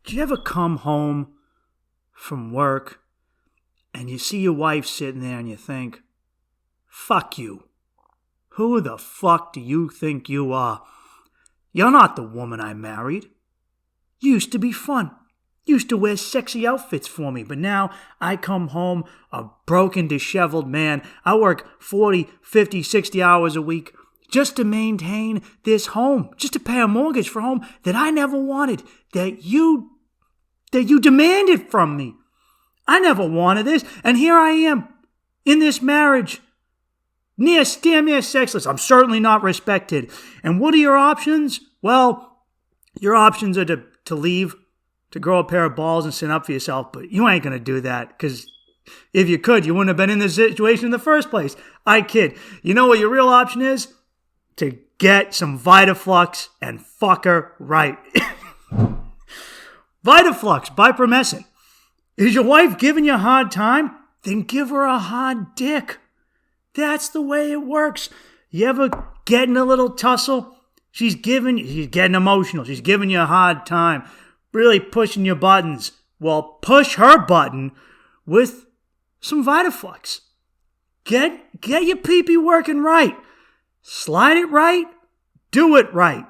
Do you ever come home from work and you see your wife sitting there and you think, fuck you. Who the fuck do you think you are? You're not the woman I married. You used to be fun. You used to wear sexy outfits for me, but now I come home a broken, disheveled man. I work 40, 50, 60 hours a week just to maintain this home, just to pay a mortgage for a home that I never wanted, that you demanded from me. I never wanted this, and here I am in this marriage. Damn near sexless. I'm certainly not respected. And what are your options? Well, your options are to leave, to grow a pair of balls and stand up for yourself, but you ain't going to do that, because if you could, you wouldn't have been in this situation in the first place. I kid. You know what your real option is? To get some Vitaflux and fuck her right. Vitaflux by Promescent. Is your wife giving you a hard time? Then give her a hard dick. That's the way it works. You ever get in a little tussle? She's getting emotional. She's giving you a hard time. Really pushing your buttons. Well, push her button with some Vitaflux. Get your pee-pee working right. Slide it right. Do it right.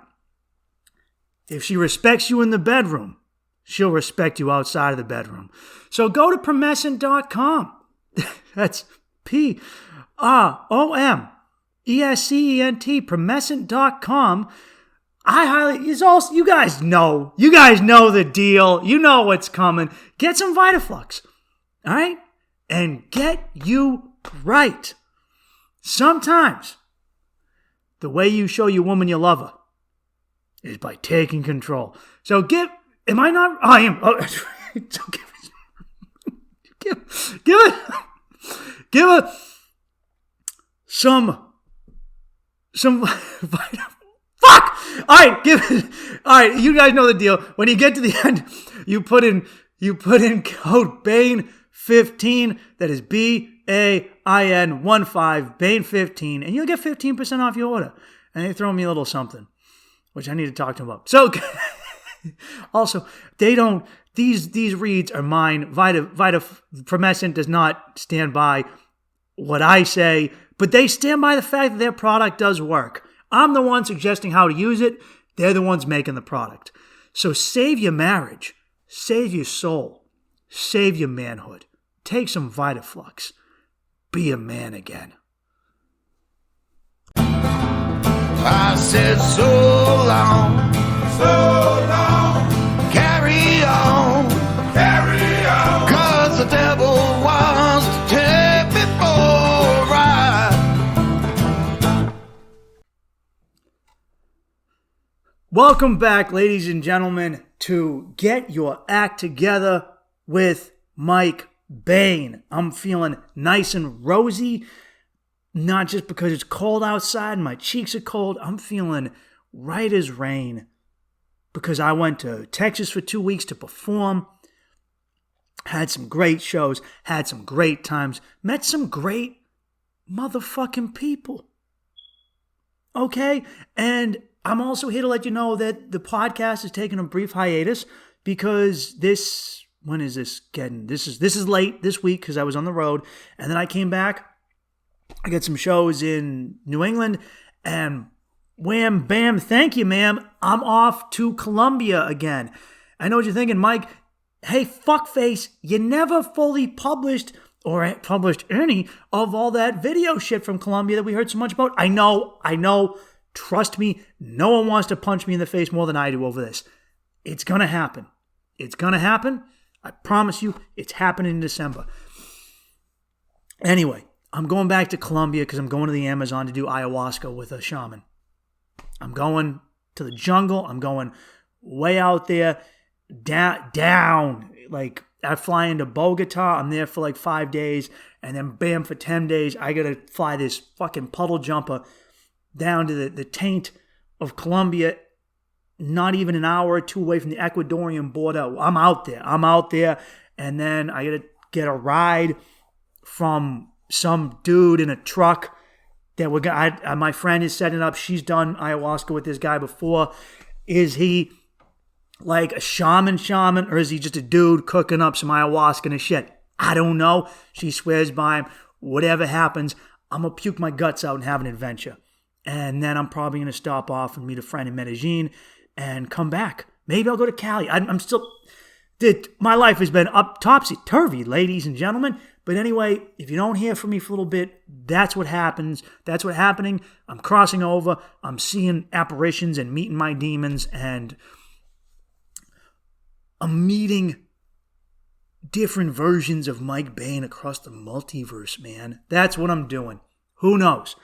If she respects you in the bedroom, she'll respect you outside of the bedroom. So go to Promescent.com. That's Promescent, Promescent.com. You guys know the deal. You know what's coming. Get some Vitaflux. All right? And get you right. Sometimes the way you show your woman you love her is by taking control. So am I not? I am. Oh, so give it some fuck. All right, you guys know the deal. When you get to the end, you put in code Bain 15. That is BAIN 15, Bain 15, and you'll get 15% off your order. And they throw me a little something, which I need to talk to them about. So also, these reads are mine. Promescent does not stand by what I say, but they stand by the fact that their product does work. I'm the one suggesting how to use it. They're the ones making the product. So save your marriage. Save your soul. Save your manhood. Take some Vitaflux. Be a man again. I said so long, carry on, 'cause the devil wants to take me for a ride. Welcome back, ladies and gentlemen, to Get Your Act Together with Mike Bain. I'm feeling nice and rosy. Not just because it's cold outside and my cheeks are cold. I'm feeling right as rain because I went to Texas for 2 weeks to perform. Had some great shows. Had some great times. Met some great motherfucking people. Okay? And I'm also here to let you know that the podcast is taking a brief hiatus because when is this getting? This is late this week because I was on the road. And then I came back. I got some shows in New England, and wham, bam, thank you, ma'am. I'm off to Colombia again. I know what you're thinking, Mike. Hey, fuckface, you never fully published or published any of all that video shit from Colombia that we heard so much about. I know. Trust me, no one wants to punch me in the face more than I do over this. It's going to happen. I promise you, it's happening in December. Anyway, I'm going back to Colombia because I'm going to the Amazon to do ayahuasca with a shaman. I'm going to the jungle. I'm going way out there, down. Like, I fly into Bogota. I'm there for like 5 days. And then, bam, for 10 days, I got to fly this fucking puddle jumper down to the taint of Colombia. Not even an hour or two away from the Ecuadorian border. I'm out there. And then I got to get a ride from some dude in a truck that my friend is setting up. She's done ayahuasca with this guy before. He like a shaman, or is he just a dude cooking up some ayahuasca and shit? I don't know. She swears by him. Whatever happens, I'm going to puke my guts out and have an adventure. And then I'm probably going to stop off and meet a friend in Medellin and come back. Maybe I'll go to Cali. I'm still... my life has been up topsy-turvy, ladies and gentlemen. But anyway, if you don't hear from me for a little bit, that's what happens. That's what's happening. I'm crossing over. I'm seeing apparitions and meeting my demons. And I'm meeting different versions of Mike Bain across the multiverse, man. That's what I'm doing. Who knows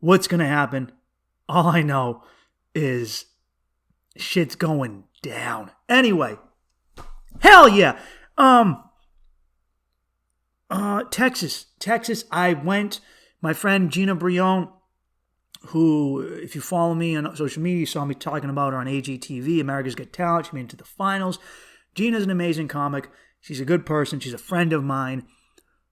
what's going to happen? All I know is shit's going down. Anyway, hell yeah. Texas, I went, my friend Gina Brion, who, if you follow me on social media, you saw me talking about her on AGTV, America's Got Talent. She made it to the finals. Gina's an amazing comic. She's a good person. She's a friend of mine.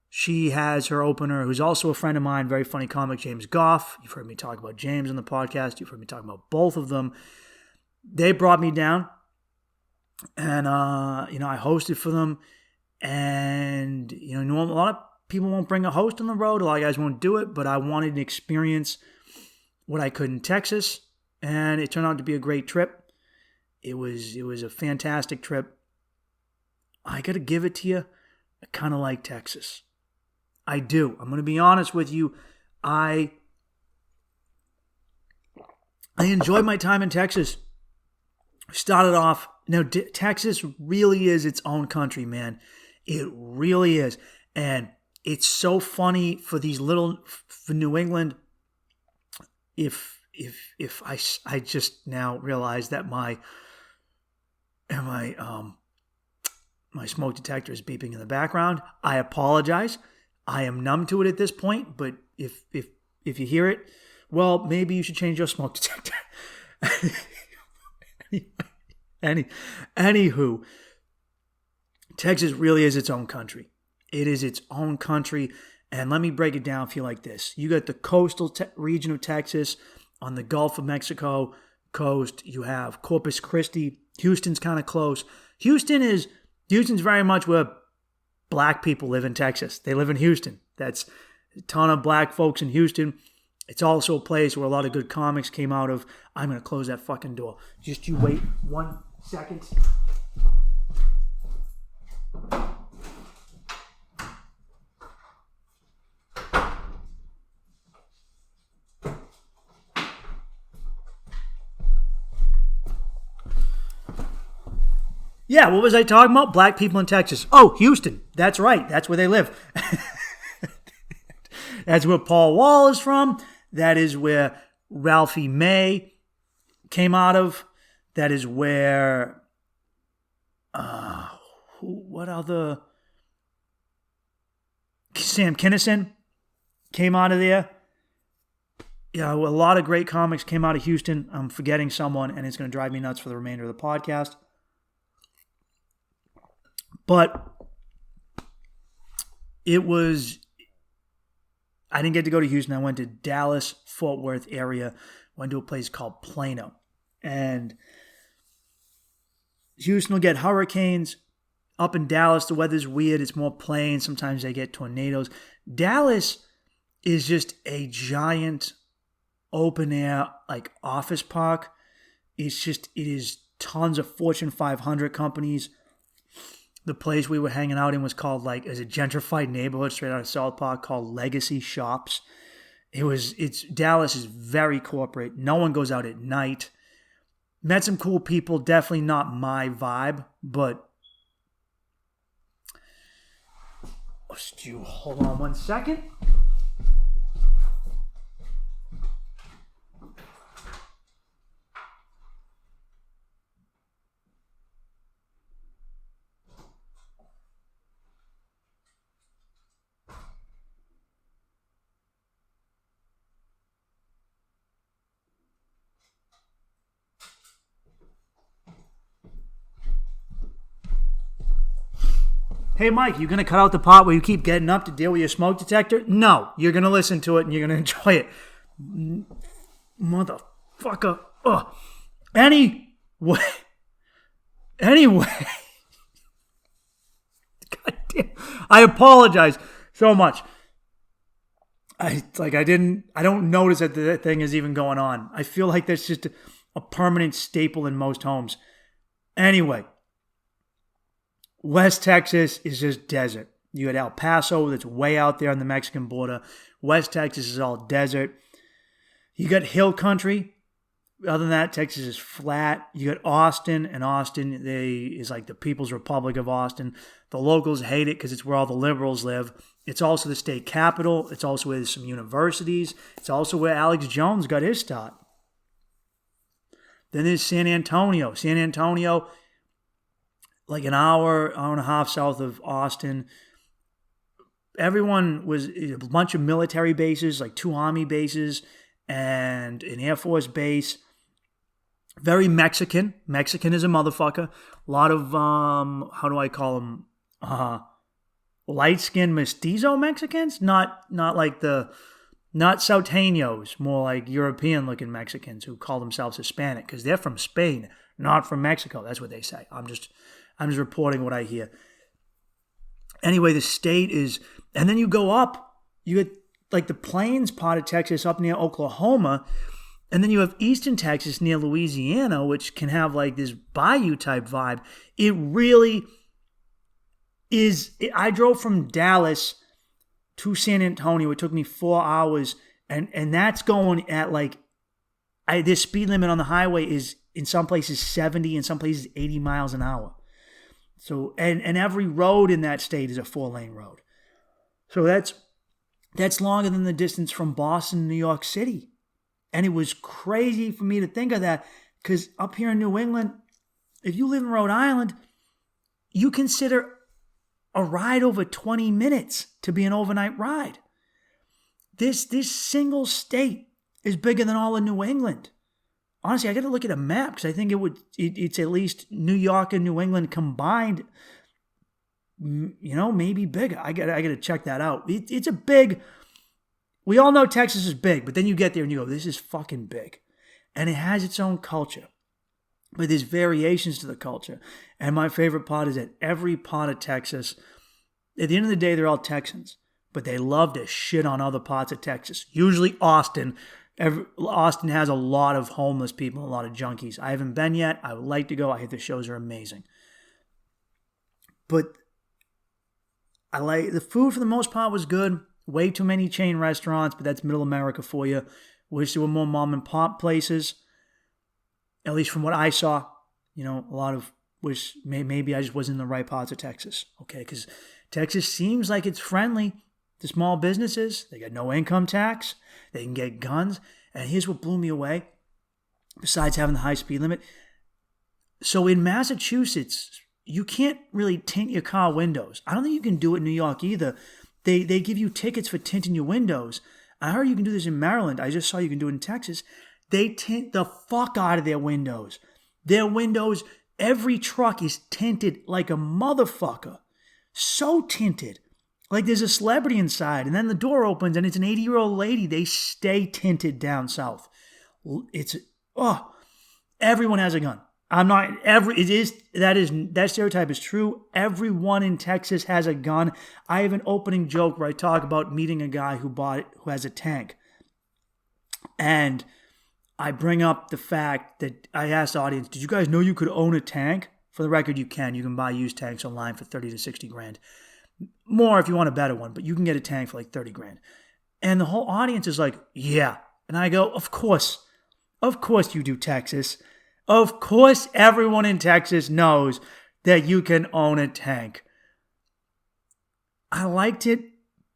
She has her opener, who's also a friend of mine, very funny comic, James Goff. You've heard me talk about James on the podcast. You've heard me talk about both of them. They brought me down, and, I hosted for them. And, a lot of people won't bring a host on the road. A lot of guys won't do it, but I wanted to experience what I could in Texas, and it turned out to be a great trip. It was a fantastic trip. I got to give it to you. I kind of like Texas. I do. I'm going to be honest with you. I enjoyed my time in Texas. Started off, Texas really is its own country, man. It really is. And it's so funny for New England. If I just now realize that my smoke detector is beeping in the background. I apologize. I am numb to it at this point, but if you hear it, well, maybe you should change your smoke detector. Anywho, Texas really is its own country. It is its own country, and let me break it down for you like this. You got the coastal region of Texas on the Gulf of Mexico coast. You have Corpus Christi. Houston's kind of close. Houston's very much where black people live in Texas. They live in Houston. That's a ton of black folks in Houston. It's also a place where a lot of good comics came out of. I'm going to close that fucking door. Just you wait 1 second. Yeah, what was I talking about? Black people in Texas. Oh, Houston. That's right. That's where they live. That's where Paul Wall is from. That is where Ralphie May came out of. That is where... what other... Sam Kinison came out of there. Yeah, a lot of great comics came out of Houston. I'm forgetting someone, and it's going to drive me nuts for the remainder of the podcast. But it was, I didn't get to go to Houston. I went to Dallas, Fort Worth area, went to a place called Plano. And Houston will get hurricanes. Up in Dallas, the weather's weird. It's more plain. Sometimes they get tornadoes. Dallas is just a giant open air, like office park. It is tons of Fortune 500 companies. The place we were hanging out in was called as a gentrified neighborhood straight out of South Park called Legacy Shops. Dallas is very corporate. No one goes out at night. Met some cool people. Definitely not my vibe, but Stu, hold on 1 second. Hey, Mike, you going to cut out the part where you keep getting up to deal with your smoke detector? No, you're going to listen to it and you're going to enjoy it. Motherfucker. Ugh. Anyway, Anyway, God damn, I apologize so much. I don't notice that the thing is even going on. I feel like that's just a permanent staple in most homes. Anyway, West Texas is just desert. You got El Paso that's way out there on the Mexican border. West Texas is all desert. You got hill country. Other than that, Texas is flat. You got Austin, and Austin is like the People's Republic of Austin. The locals hate it because it's where all the liberals live. It's also the state capital. It's also where there's some universities. It's also where Alex Jones got his start. Then there's San Antonio. San Antonio, like an hour and a half south of Austin. Everyone was a bunch of military bases, like 2 Army bases and an Air Force base. Very Mexican. Mexican is a motherfucker. A lot of, how do I call them? Light-skinned mestizo Mexicans? Not Souteños, more like European-looking Mexicans who call themselves Hispanic because they're from Spain, not from Mexico. That's what they say. I'm just reporting what I hear. Anyway, the state is, and then you go up, you get like the plains part of Texas up near Oklahoma, and then you have eastern Texas near Louisiana, which can have like this bayou type vibe. It really is. I drove from Dallas to San Antonio. It took me 4 hours, and that's going at like, this speed limit on the highway is in some places 70, in some places 80 miles an hour. So, and every road in that state is a 4-lane road. So that's longer than the distance from Boston to New York City. And it was crazy for me to think of that because up here in New England, if you live in Rhode Island, you consider a ride over 20 minutes to be an overnight ride. This single state is bigger than all of New England. Honestly, I got to look at a map because I think it's at least New York and New England combined, maybe bigger. I got to check that out. It's a big, we all know Texas is big, but then you get there and you go, this is fucking big. And it has its own culture. But there's variations to the culture. And my favorite part is that every part of Texas, at the end of the day, they're all Texans. But they love to shit on other parts of Texas. Usually Austin. Austin has a lot of homeless people, a lot of junkies. I haven't been yet. I would like to go. I hear the shows are amazing. But I like the food for the most part was good. Way too many chain restaurants, but that's middle America for you. Wish there were more mom and pop places. At least from what I saw, a lot of wish maybe I just wasn't in the right parts of Texas. Okay, because Texas seems like it's friendly to small businesses. They got no income tax. They can get guns. And here's what blew me away, besides having the high speed limit. So in Massachusetts, you can't really tint your car windows. I don't think you can do it in New York either. They give you tickets for tinting your windows. I heard you can do this in Maryland. I just saw you can do it in Texas. They tint the fuck out of their windows. Their windows, every truck is tinted like a motherfucker. So tinted. Like there's a celebrity inside, and then the door opens, and it's an 80-year-old lady. They stay tinted down south. Everyone has a gun. That stereotype is true. Everyone in Texas has a gun. I have an opening joke where I talk about meeting a guy who has a tank. And I bring up the fact that I asked the audience, did you guys know you could own a tank? For the record, you can. You can buy used tanks online for 30 to 60 grand. More if you want a better one, but you can get a tank for like 30 grand. And the whole audience is like, yeah. And I go, of course you do, Texas. Of course everyone in Texas knows that you can own a tank. I liked it.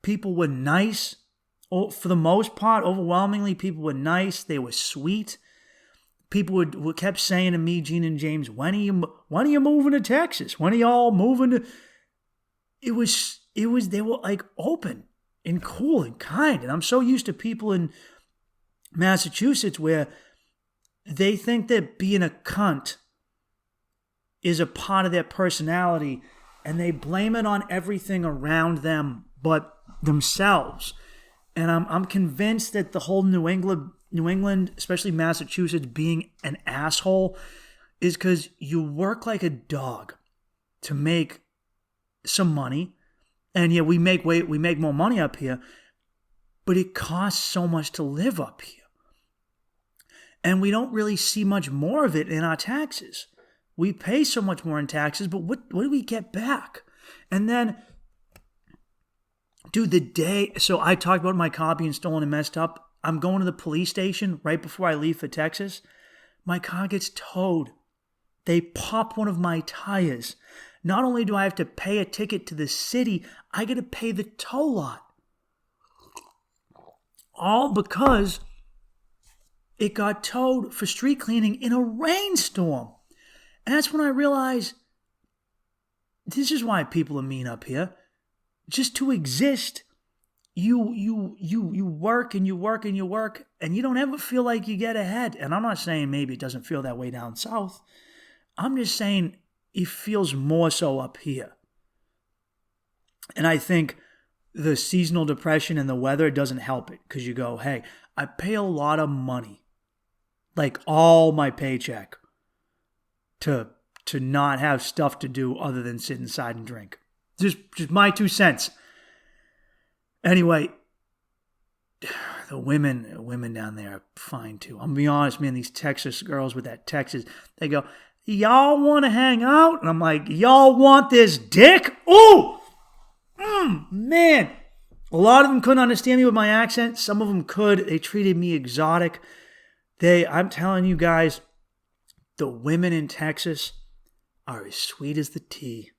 People were nice. For the most part, overwhelmingly, people were nice. They were sweet. People kept saying to me, Gene and James, when are you moving to Texas? When are y'all moving to... They were like open and cool and kind. And I'm so used to people in Massachusetts where they think that being a cunt is a part of their personality and they blame it on everything around them but themselves. And I'm convinced that the whole New England, especially Massachusetts, being an asshole is because you work like a dog to make some money. And yeah, we make more money up here, but it costs so much to live up here. And we don't really see much more of it in our taxes. We pay so much more in taxes, but what do we get back? And then, dude, so I talked about my car being stolen and messed up. I'm going to the police station right before I leave for Texas. My car gets towed. They pop one of my tires. Not only do I have to pay a ticket to the city, I got to pay the tow lot. All because it got towed for street cleaning in a rainstorm. And that's when I realized this is why people are mean up here. Just to exist, you work and you work and you work, and you don't ever feel like you get ahead. And I'm not saying maybe it doesn't feel that way down south. I'm just saying it feels more so up here. And I think the seasonal depression and the weather doesn't help it, because you go, hey, I pay a lot of money, like all my paycheck, to not have stuff to do other than sit inside and drink. Just my 2 cents. Anyway, the women down there are fine too. I'm gonna be honest, man, these Texas girls with that Texas, they go, y'all want to hang out? And I'm like, y'all want this dick? Ooh! Man. A lot of them couldn't understand me with my accent. Some of them could. They treated me exotic. I'm telling you guys, the women in Texas are as sweet as the tea.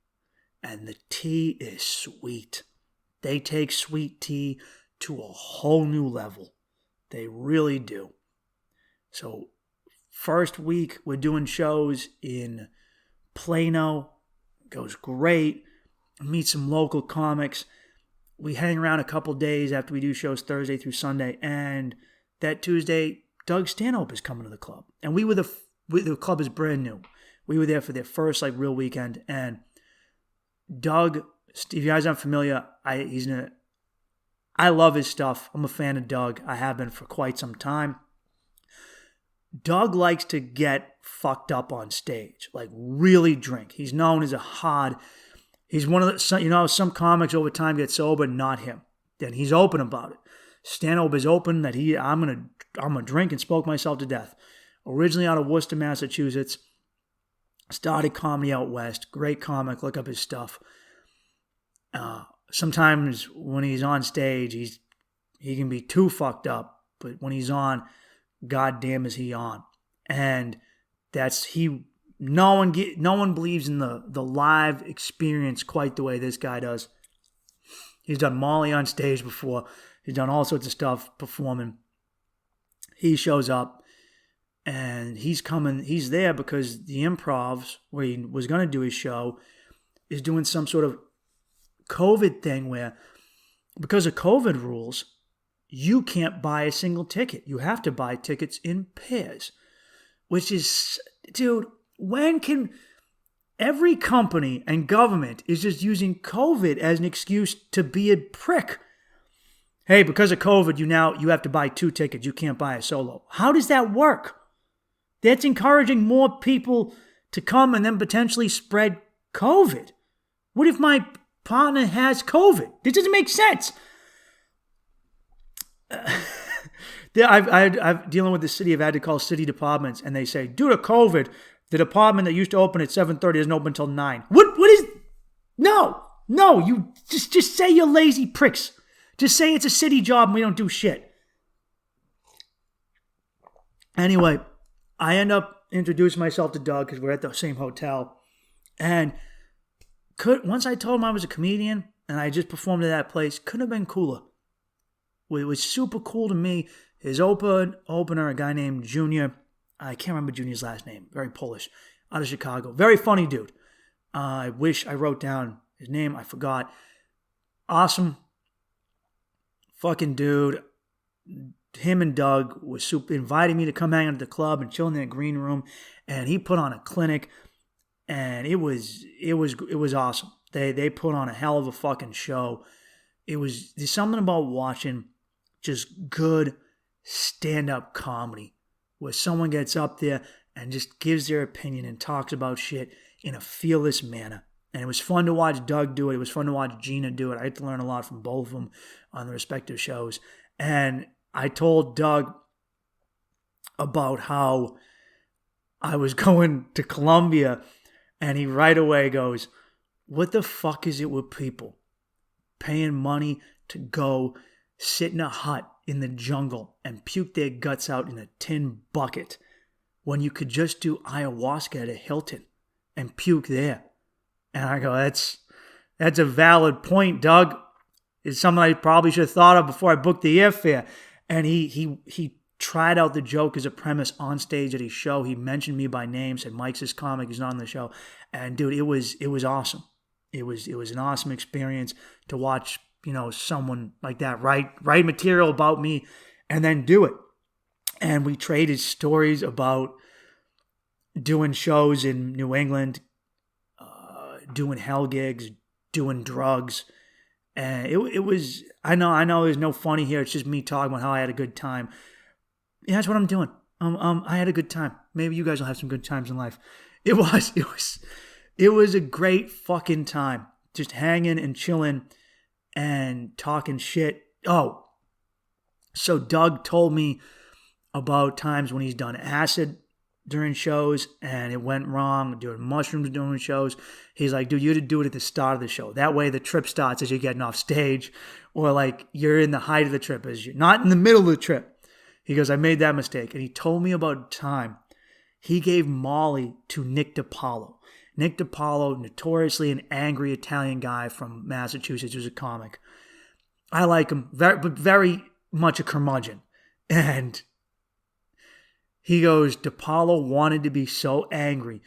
And the tea is sweet. They take sweet tea to a whole new level. They really do. So, first week, we're doing shows in Plano. Goes great. Meet some local comics. We hang around a couple days after we do shows Thursday through Sunday. And that Tuesday, Doug Stanhope is coming to the club. And the club is brand new. We were there for their first real weekend. And Doug, if you guys aren't familiar, I love his stuff. I'm a fan of Doug. I have been for quite some time. Doug likes to get fucked up on stage, really drink. He's known as he's one of the, some comics over time get sober, not him. Then he's open about it. Stanhope is open that I'm gonna drink and smoke myself to death. Originally out of Worcester, Massachusetts. Started comedy out west. Great comic. Look up his stuff. Sometimes when he's on stage, he can be too fucked up. But when he's on, goddamn is he on. And no one believes in the live experience quite the way this guy does. He's done Molly on stage before. He's done all sorts of stuff performing. He shows up. And he's there because the Improvs, where he was going to do his show, is doing some sort of COVID thing where, because of COVID rules, you can't buy a single ticket. You have to buy tickets in pairs. Which is, dude, every company and government is just using COVID as an excuse to be a prick. Hey, because of COVID, you have to buy 2 tickets. You can't buy a solo. How does that work? That's encouraging more people to come and then potentially spread COVID. What if my partner has COVID? This doesn't make sense. I'm dealing with the city. I've had to call city departments, and they say, due to COVID, the department that used to open at 7:30 doesn't open until 9. What is... No, you just say you're lazy pricks. Just say it's a city job and we don't do shit. Anyway, I end up introducing myself to Doug because we're at the same hotel. And once I told him I was a comedian and I just performed at that place, couldn't have been cooler. It was super cool to me. His opener, a guy named Junior, I can't remember Junior's last name, very Polish, out of Chicago. Very funny dude. I wish I wrote down his name. I forgot. Awesome fucking dude. Him and Doug was super, inviting me to come hang out at the club and chill in the green room, and he put on a clinic, and it was awesome. They put on a hell of a fucking show. There's something about watching just good stand-up comedy where someone gets up there and just gives their opinion and talks about shit in a fearless manner. And it was fun to watch Doug do it. It was fun to watch Gina do it. I had to learn a lot from both of them on the respective shows. And I told Doug about how I was going to Colombia, and he right away goes, what the fuck is it with people paying money to go sit in a hut in the jungle and puke their guts out in a tin bucket when you could just do ayahuasca at a Hilton and puke there? And I go, that's a valid point, Doug. It's something I probably should have thought of before I booked the airfare. And he tried out the joke as a premise on stage at his show. He mentioned me by name, said Mike's his comic, he's not on the show. And dude, it was awesome. It was an awesome experience to watch, someone like that write material about me and then do it. And we traded stories about doing shows in New England, doing hell gigs, doing drugs. And it was, I know there's no funny here. It's just me talking about how I had a good time. Yeah, that's what I'm doing. I had a good time. Maybe you guys will have some good times in life. It was a great fucking time. Just hanging and chilling and talking shit. Oh, so Doug told me about times when he's done acid during shows and it went wrong, doing mushrooms during shows. He's like, dude, you had to do it at the start of the show. That way the trip starts as you're getting off stage, or like you're in the height of the trip, as you're not in the middle of the trip. He goes, I made that mistake. And he told me about a time he gave Molly to Nick DiPaolo. Nick DiPaolo, notoriously an angry Italian guy from Massachusetts who's a comic. I like him, but very much a curmudgeon. And he goes, DiPaolo wanted to be so angry,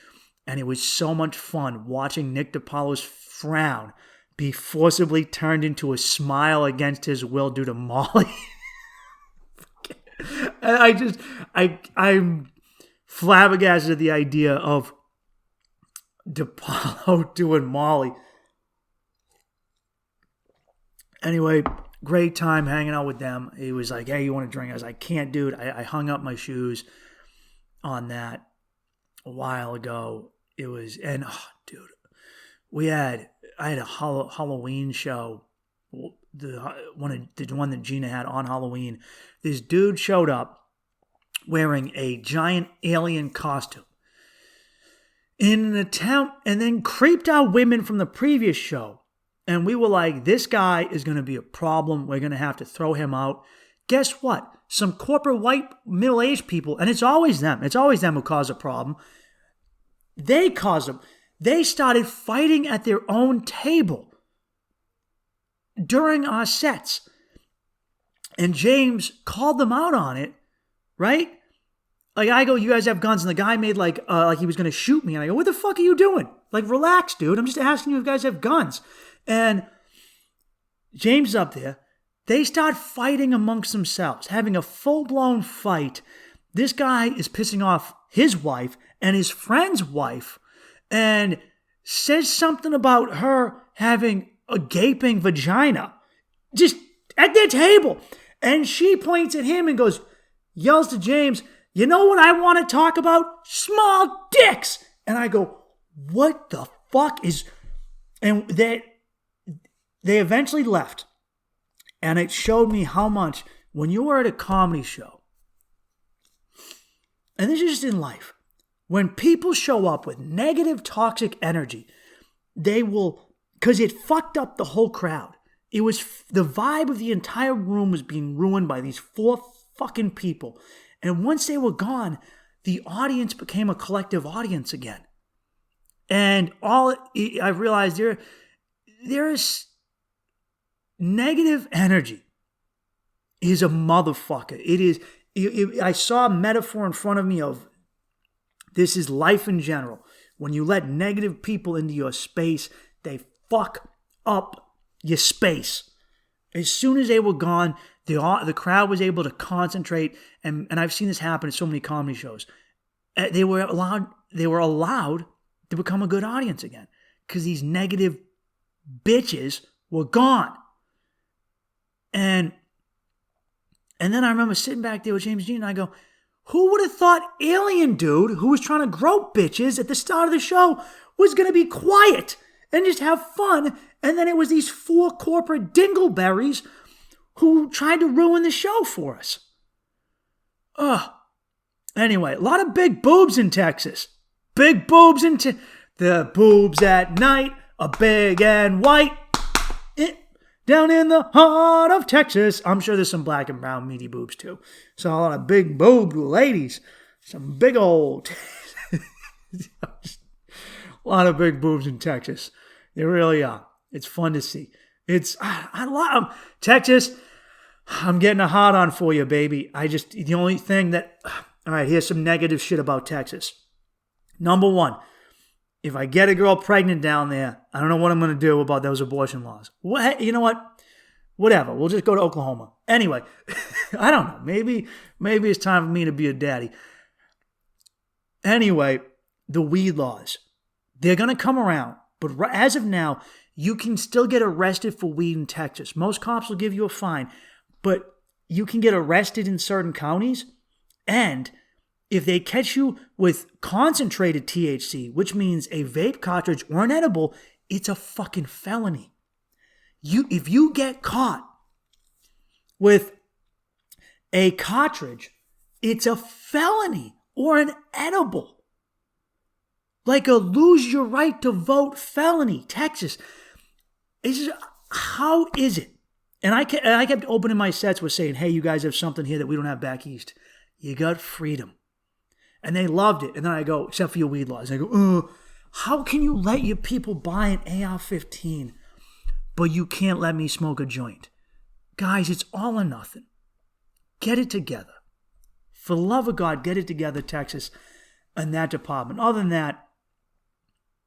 and it was so much fun watching Nick DiPaolo's frown be forcibly turned into a smile against his will due to Molly. And I'm flabbergasted at the idea of DiPaolo doing Molly. Anyway, great time hanging out with them. He was like, hey, you want a drink? I was like, can't, dude. I hung up my shoes on that a while ago. It was, and oh, dude, I had a Halloween show, the one that Gina had on Halloween. This dude showed up wearing a giant alien costume in an attempt, and then creeped out women from the previous show. And we were like, this guy is going to be a problem. We're going to have to throw him out. Guess what? Some corporate white middle-aged people, and it's always them who cause a problem. They caused them. They started fighting at their own table during our sets. And James called them out on it, right? Like, I go, you guys have guns, and the guy made like he was going to shoot me. And I go, what the fuck are you doing? Like, relax, dude. I'm just asking you if you guys have guns. And James is up there. They start fighting amongst themselves, having a full-blown fight. This guy is pissing off his wife and his friend's wife and says something about her having a gaping vagina just at their table. And she points at him and goes, yells to James, you know what I want to talk about? Small dicks. And I go, what the fuck is... And they eventually left. And it showed me how much, when you are at a comedy show, and this is just in life, when people show up with negative, toxic energy, they will, because it fucked up the whole crowd. It was, the vibe of the entire room was being ruined by these 4 fucking people. And once they were gone, the audience became a collective audience again. And I realized there is negative energy is a motherfucker. It is. I saw a metaphor in front of me of this is life in general. When you let negative people into your space, they fuck up your space. As soon as they were gone, the crowd was able to concentrate, and I've seen this happen at so many comedy shows. They were allowed to become a good audience again because these negative bitches were gone. And then I remember sitting back there with James Dean, and I go, Who would have thought alien dude who was trying to grope bitches at the start of the show was going to be quiet and just have fun? And then it was these 4 corporate dingleberries who tried to ruin the show for us. Ugh. Anyway, a lot of big boobs in Texas. Big boobs in the boobs at night are big and white. Down in the heart of Texas. I'm sure there's some black and brown meaty boobs too. So a lot of big boob ladies. Some big old... a lot of big boobs in Texas. They really are. It's fun to see. I love them. Texas, I'm getting a hard on for you, baby. The only thing that... All right, here's some negative shit about Texas. Number 1, if I get a girl pregnant down there, I don't know what I'm going to do about those abortion laws. You know what? Whatever. We'll just go to Oklahoma. Anyway, I don't know. Maybe it's time for me to be a daddy. Anyway, the weed laws. They're going to come around. But as of now, you can still get arrested for weed in Texas. Most cops will give you a fine. But you can get arrested in certain counties. And if they catch you with concentrated THC, which means a vape cartridge or an edible, it's a fucking felony. If you get caught with a cartridge, it's a felony or an edible. Like a lose your right to vote felony. Texas. How is it? And I kept opening my sets with saying, hey, you guys have something here that we don't have back east. You got freedom. And they loved it. And then I go, except for your weed laws. I go, how can you let your people buy an AR-15, but you can't let me smoke a joint? Guys, it's all or nothing. Get it together. For the love of God, get it together, Texas, in that department. Other than that,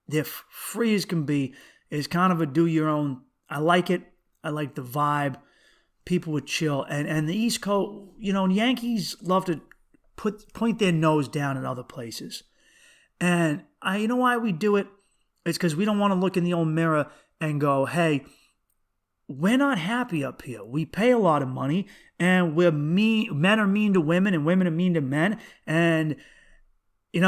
they're free as can be. It's kind of a do-your-own. I like it. I like the vibe. People would chill. And the East Coast, Yankees love to point their nose down at other places. And you know why we do it? It's because we don't want to look in the old mirror and go, hey, we're not happy up here. We pay a lot of money and we're mean. Men are mean to women and women are mean to men. And, we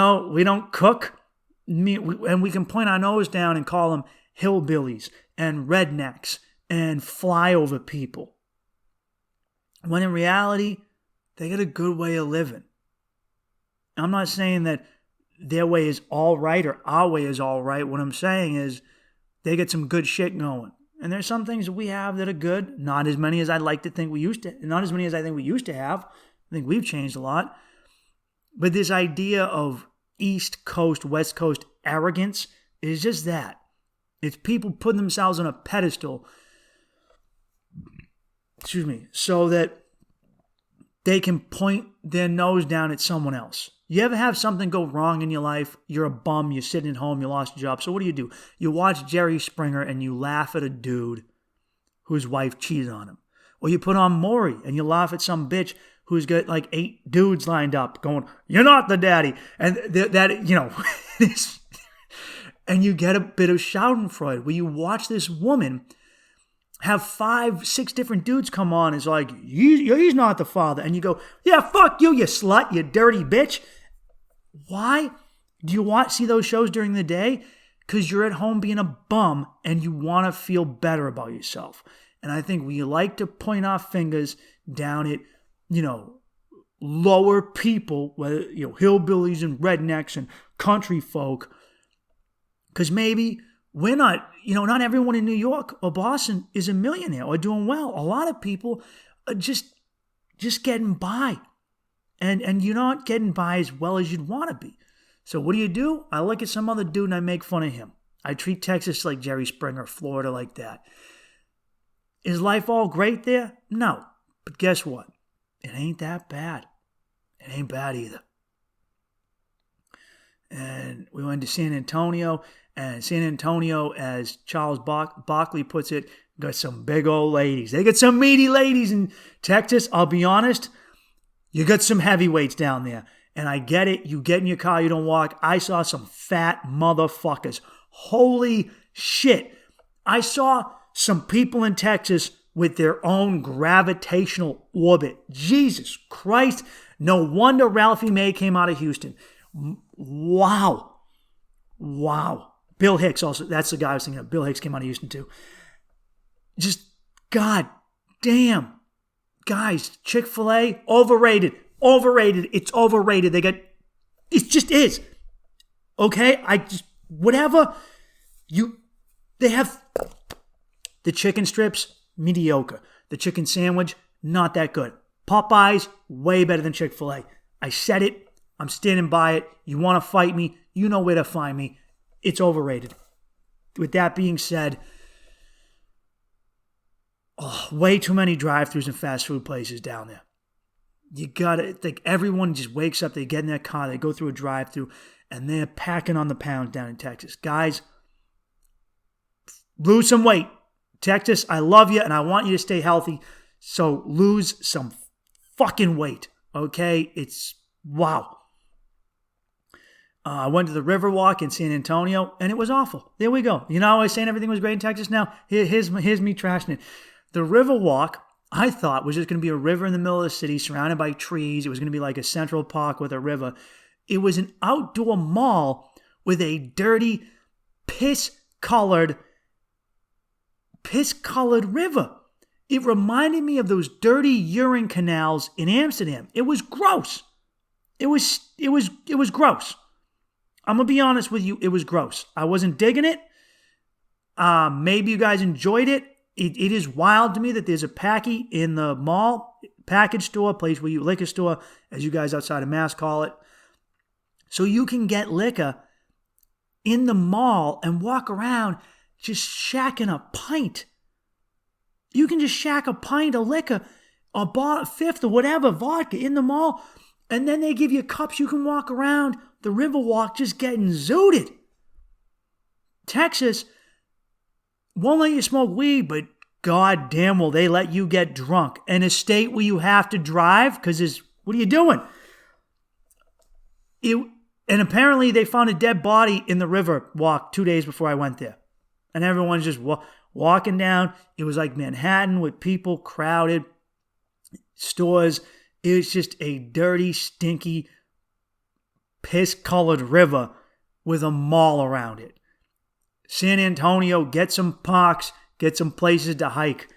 don't cook. And we can point our nose down and call them hillbillies and rednecks and flyover people. When in reality, they got a good way of living. I'm not saying that their way is all right or our way is all right. What I'm saying is they get some good shit going. And there's some things that we have that are good. Not as many as I'd like to think we used to. Not as many as I think we used to have. I think we've changed a lot. But this idea of East Coast, West Coast arrogance is just that. It's people putting themselves on a pedestal, so that they can point their nose down at someone else. You ever have something go wrong in your life? You're a bum, you're sitting at home, you lost your job. So what do? You watch Jerry Springer and you laugh at a dude whose wife cheated on him. Or you put on Maury and you laugh at some bitch who's got like 8 dudes lined up going, you're not the daddy. And and you get a bit of schadenfreude where you watch this woman have 5, 6 different dudes come on. It's like, he's not the father. And you go, yeah, fuck you, you slut, you dirty bitch. Why do you see those shows during the day? Because you're at home being a bum and you want to feel better about yourself. And I think we like to point our fingers down at, lower people, whether, hillbillies and rednecks and country folk. Because maybe we're not, not everyone in New York or Boston is a millionaire or doing well. A lot of people are just getting by. And you're not getting by as well as you'd want to be. So what do? I look at some other dude and I make fun of him. I treat Texas like Jerry Springer, Florida like that. Is life all great there? No. But guess what? It ain't that bad. It ain't bad either. And we went to San Antonio. And San Antonio, as Charles Barkley puts it, got some big old ladies. They got some meaty ladies in Texas. I'll be honest. You got some heavyweights down there. And I get it. You get in your car, you don't walk. I saw some fat motherfuckers. Holy shit. I saw some people in Texas with their own gravitational orbit. Jesus Christ. No wonder Ralphie May came out of Houston. Wow. Bill Hicks also, that's the guy I was thinking of. Bill Hicks came out of Houston too. Just, God damn. Guys, Chick-fil-A, overrated. It's overrated. It just is. Okay? Whatever. They have the chicken strips, mediocre. The chicken sandwich, not that good. Popeyes, way better than Chick-fil-A. I said it. I'm standing by it. You want to fight me? You know where to find me. It's overrated. With that being said, way too many drive-thrus and fast food places down there. You gotta think everyone just wakes up, they get in their car, they go through a drive-thru, and they're packing on the pounds down in Texas. Guys, lose some weight. Texas, I love you and I want you to stay healthy. So lose some fucking weight. Okay? It's wow. I went to the Riverwalk in San Antonio and it was awful. There we go. You know, I was saying everything was great in Texas. Now, here's me trashing it. The Riverwalk, I thought, was just going to be a river in the middle of the city surrounded by trees. It was going to be like a Central Park with a river. It was an outdoor mall with a dirty, piss-colored river. It reminded me of those dirty urine canals in Amsterdam. It was gross. It was gross. I'm going to be honest with you. It was gross. I wasn't digging it. Maybe you guys enjoyed it. It is wild to me that there's a packy in the mall, package store, place where you liquor store, as you guys outside of Mass call it. So you can get liquor in the mall and walk around just shacking a pint. You can just shack a pint of liquor, a fifth or whatever, vodka in the mall, and then they give you cups. You can walk around the Riverwalk just getting zooted. Texas won't let you smoke weed, but god damn will they let you get drunk. In a state where you have to drive, because what are you doing? And apparently they found a dead body in the Riverwalk 2 days before I went there. And everyone's just walking down. It was like Manhattan with people crowded, stores. It was just a dirty, stinky, piss-colored river with a mall around it. San Antonio, get some parks, get some places to hike.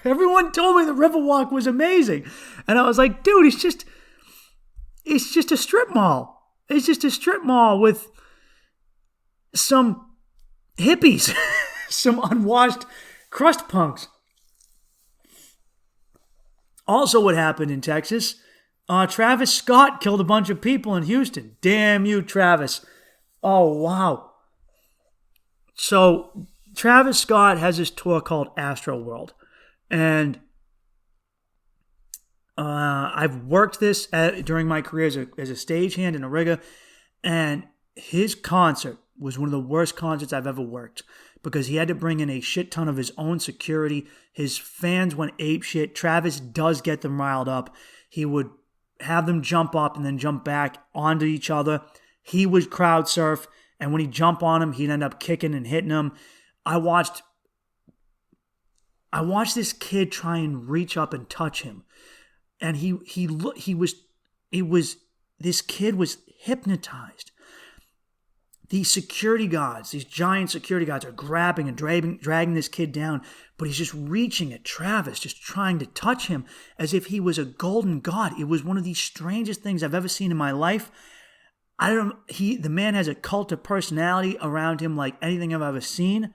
Everyone told me the Riverwalk was amazing. And I was like, dude, it's just a strip mall. It's just a strip mall with some hippies, some unwashed crust punks. Also what happened in Texas, Travis Scott killed a bunch of people in Houston. Damn you, Travis. Oh, wow. So Travis Scott has this tour called Astroworld. And I've worked this during my career as a stagehand and a rigger. And his concert was one of the worst concerts I've ever worked because he had to bring in a shit ton of his own security. His fans went apeshit. Travis does get them riled up. He would have them jump up and then jump back onto each other. He would crowd surf, and when he'd jump on him, he'd end up kicking and hitting him. I watched this kid try and reach up and touch him, and this kid was hypnotized. These security guards, these giant security guards are grabbing and dragging this kid down, but he's just reaching at Travis, just trying to touch him as if he was a golden god. It was one of the strangest things I've ever seen in my life. The man has a cult of personality around him like anything I've ever seen.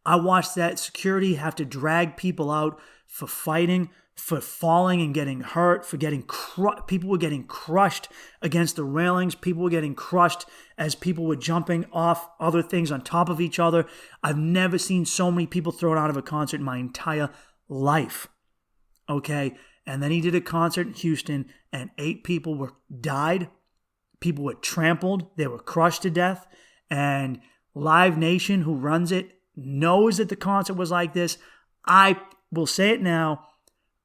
I watched that security have to drag people out for fighting, for falling and getting hurt, for getting people were getting crushed against the railings. People were getting crushed as people were jumping off other things on top of each other. I've never seen so many people thrown out of a concert in my entire life. Okay, and then he did a concert in Houston, and 8 people died. People were trampled. They were crushed to death. And Live Nation, who runs it, knows that the concert was like this. I will say it now.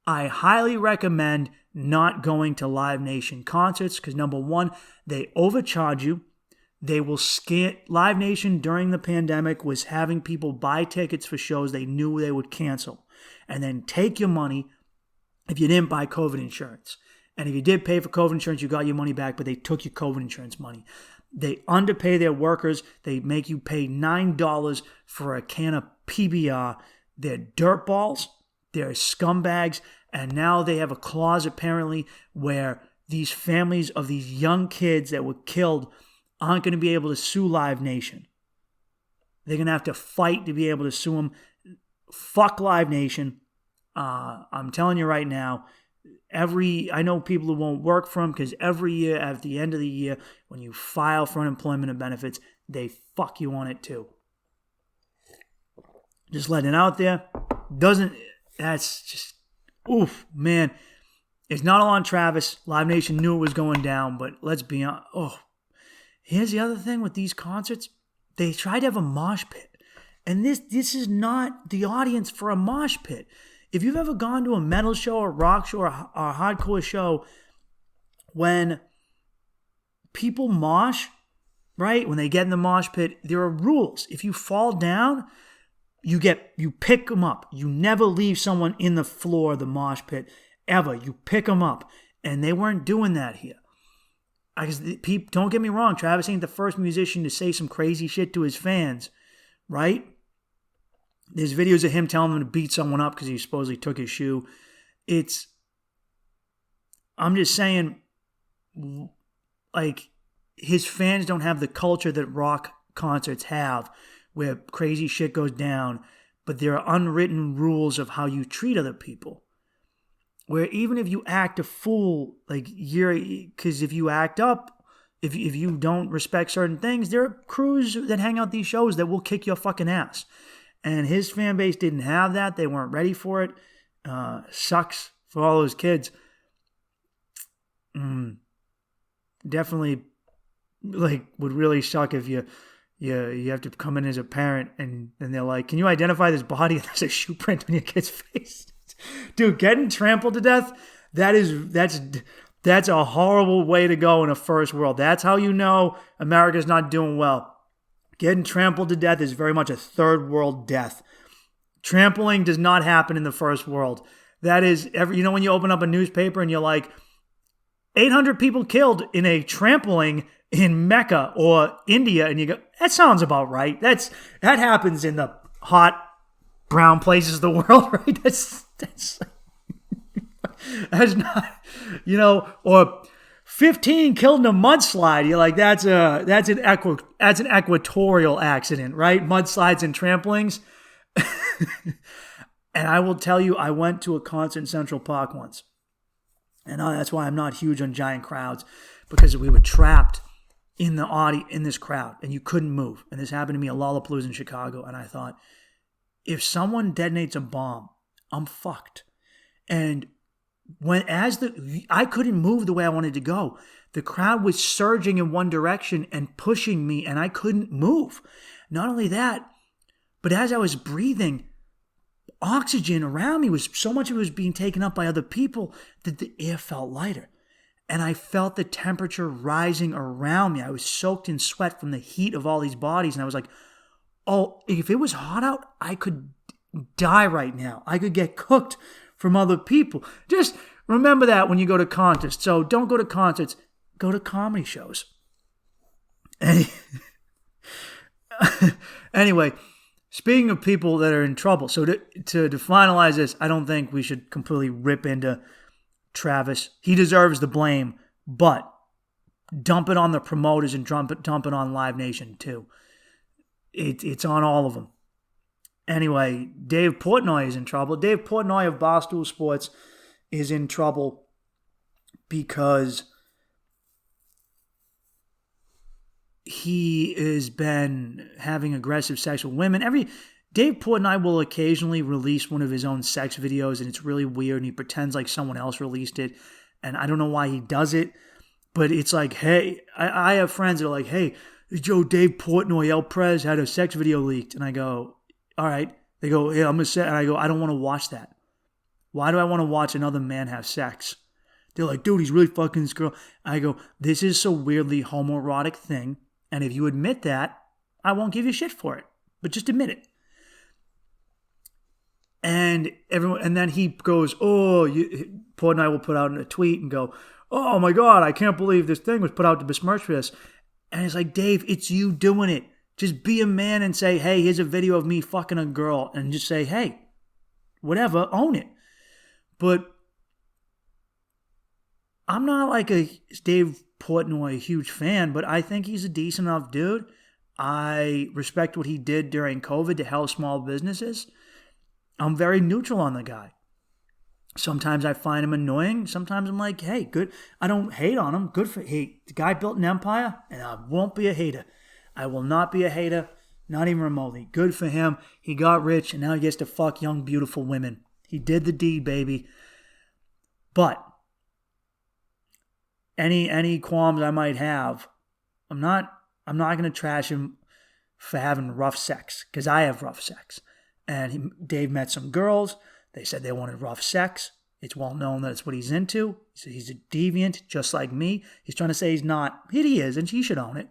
I highly recommend not going to Live Nation concerts because, number one, they overcharge you. They will scam. Live Nation during the pandemic was having people buy tickets for shows they knew they would cancel and then take your money if you didn't buy COVID insurance. And if you did pay for COVID insurance, you got your money back, but they took your COVID insurance money. They underpay their workers. They make you pay $9 for a can of PBR. They're dirtballs. They're scumbags. And now they have a clause, apparently, where these families of these young kids that were killed aren't going to be able to sue Live Nation. They're going to have to fight to be able to sue them. Fuck Live Nation. I'm telling you right now, I know people who won't work for them because every year at the end of the year, when you file for unemployment and benefits, they fuck you on it too. Just letting it out there. That's just, oof, man. It's not all on Travis. Live Nation knew it was going down, but let's be honest. Oh, here's the other thing with these concerts. They tried to have a mosh pit. And this is not the audience for a mosh pit. If you've ever gone to a metal show or rock show or a hardcore show, when people mosh, right? When they get in the mosh pit, there are rules. If you fall down, you pick them up. You never leave someone in the floor of the mosh pit, ever. You pick them up. And they weren't doing that here. Don't get me wrong, Travis ain't the first musician to say some crazy shit to his fans, right? There's videos of him telling them to beat someone up because he supposedly took his shoe. I'm just saying, like, his fans don't have the culture that rock concerts have, where crazy shit goes down, but there are unwritten rules of how you treat other people. Where even if you act a fool, because if you act up, if you don't respect certain things, there are crews that hang out these shows that will kick your fucking ass. And his fan base didn't have that. They weren't ready for it. Sucks for all those kids. Definitely, would really suck if you have to come in as a parent and they're like, can you identify this body? And there's a shoe print on your kid's face. Dude, getting trampled to death, that's a horrible way to go in a first world. That's how you know America's not doing well. Getting trampled to death is very much a third world death. Trampling does not happen in the first world. That is, when you open up a newspaper and you're like, 800 people killed in a trampling in Mecca or India, and you go, that sounds about right. That happens in the hot brown places of the world, right? That's not, or 15 killed in a mudslide. You're like, that's an equatorial accident, right? Mudslides and tramplings. And I will tell you, I went to a concert in Central Park once. And that's why I'm not huge on giant crowds, because we were trapped in this crowd and you couldn't move. And this happened to me at Lollapalooza in Chicago. And I thought, if someone detonates a bomb, I'm fucked. And I couldn't move the way I wanted to go. The crowd was surging in one direction and pushing me, and I couldn't move. Not only that, but as I was breathing, oxygen around me so much of it was being taken up by other people that the air felt lighter. And I felt the temperature rising around me. I was soaked in sweat from the heat of all these bodies. And I was like, oh, if it was hot out, I could die right now. I could get cooked from other people. Just remember that when you go to concerts. So don't go to concerts. Go to comedy shows. Anyway, speaking of people that are in trouble, so to finalize this, I don't think we should completely rip into Travis. He deserves the blame, but dump it on the promoters and dump it on Live Nation too. It's on all of them. Anyway, Dave Portnoy is in trouble. Dave Portnoy of Barstool Sports is in trouble because he has been having aggressive sex with women. Dave Portnoy will occasionally release one of his own sex videos, and it's really weird, and he pretends like someone else released it, and I don't know why he does it, but it's like, hey, I have friends that are like, hey, Joe, Dave Portnoy, El Prez had a sex video leaked, and I go, all right. They go, yeah, I'm going to say, and I go, I don't want to watch that. Why do I want to watch another man have sex? They're like, dude, he's really fucking this girl. I go, this is a weirdly homoerotic thing, and if you admit that, I won't give you shit for it, but just admit it. And everyone, and then he goes, Portnoy will put out a tweet and go, oh my God, I can't believe this thing was put out to besmirch this. And it's like, Dave, it's you doing it. Just be a man and say, hey, here's a video of me fucking a girl. And just say, hey, whatever, own it. But I'm not like a Dave Portnoy huge fan, but I think he's a decent enough dude. I respect what he did during COVID to help small businesses. I'm very neutral on the guy. Sometimes I find him annoying. Sometimes I'm like, hey, good. I don't hate on him. Good for the guy built an empire, and I won't be a hater. I will not be a hater, not even remotely. Good for him. He got rich, and now he gets to fuck young, beautiful women. He did the deed, baby. But any qualms I might have, I'm not going to trash him for having rough sex, because I have rough sex. And Dave met some girls. They said they wanted rough sex. It's well known that it's what he's into. He's a deviant, just like me. He's trying to say he's not. He is, and he should own it.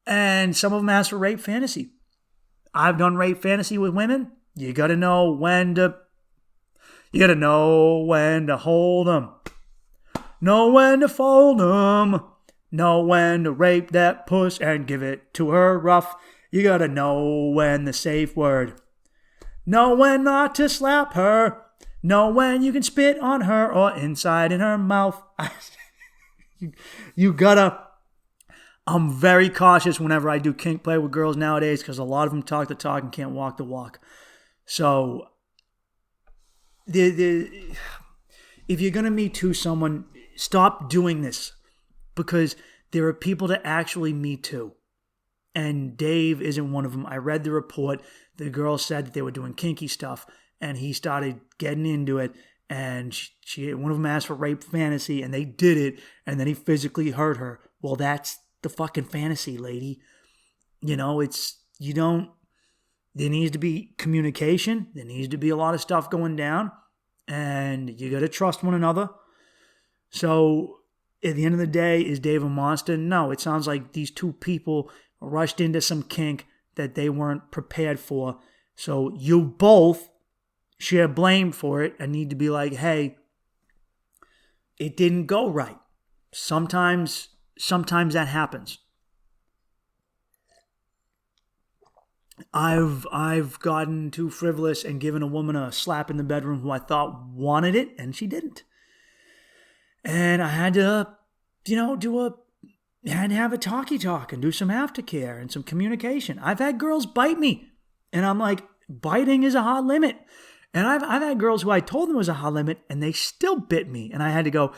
And some of them ask for rape fantasy. I've done rape fantasy with women. You got to know when to hold them. Know when to fold them. Know when to rape that puss and give it to her rough. You got to know when the safe word. Know when not to slap her. Know when you can spit on her or inside in her mouth. You gotta. I'm very cautious whenever I do kink play with girls nowadays because a lot of them talk the talk and can't walk the walk. So, if you're gonna Me Too someone, stop doing this because there are people that actually Me Too. And Dave isn't one of them. I read the report. The girl said that they were doing kinky stuff, and he started getting into it. And one of them asked for rape fantasy, and they did it. And then he physically hurt her. Well, that's the fucking fantasy, lady. There needs to be communication. There needs to be a lot of stuff going down, and you got to trust one another. So, at the end of the day, is Dave a monster? No, it sounds like these two people rushed into some kink that they weren't prepared for. So you both share blame for it and need to be like, hey, it didn't go right. Sometimes that happens. I've gotten too frivolous and given a woman a slap in the bedroom who I thought wanted it, and she didn't. And I had to, have a talkie talk and do some aftercare and some communication. I've had girls bite me, and I'm like, biting is a hard limit. And I've had girls who I told them was a hard limit, and they still bit me. And I had to go,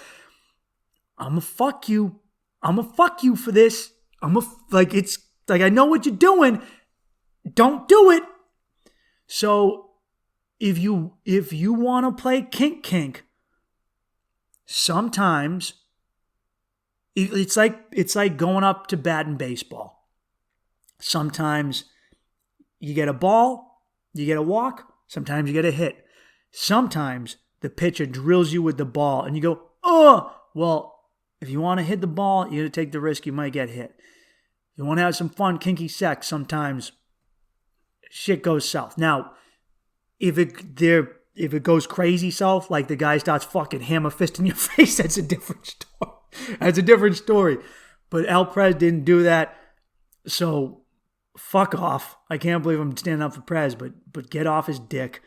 I'm gonna fuck you. I'm gonna fuck you for this. It's like, I know what you're doing. Don't do it. So if you want to play kink, sometimes it's like going up to bat in baseball. Well, you get a ball, you get a walk, sometimes you get a hit. Sometimes the pitcher drills you with the ball and you go, oh, well, if you want to hit the ball, you got to take the risk you might get hit. You want to have some fun, kinky sex, sometimes shit goes south. Now, if it goes crazy south, like the guy starts fucking hammer fisting your face, that's a different story. That's a different story. But El Prez didn't do that. So fuck off. I can't believe I'm standing up for Prez, but get off his dick.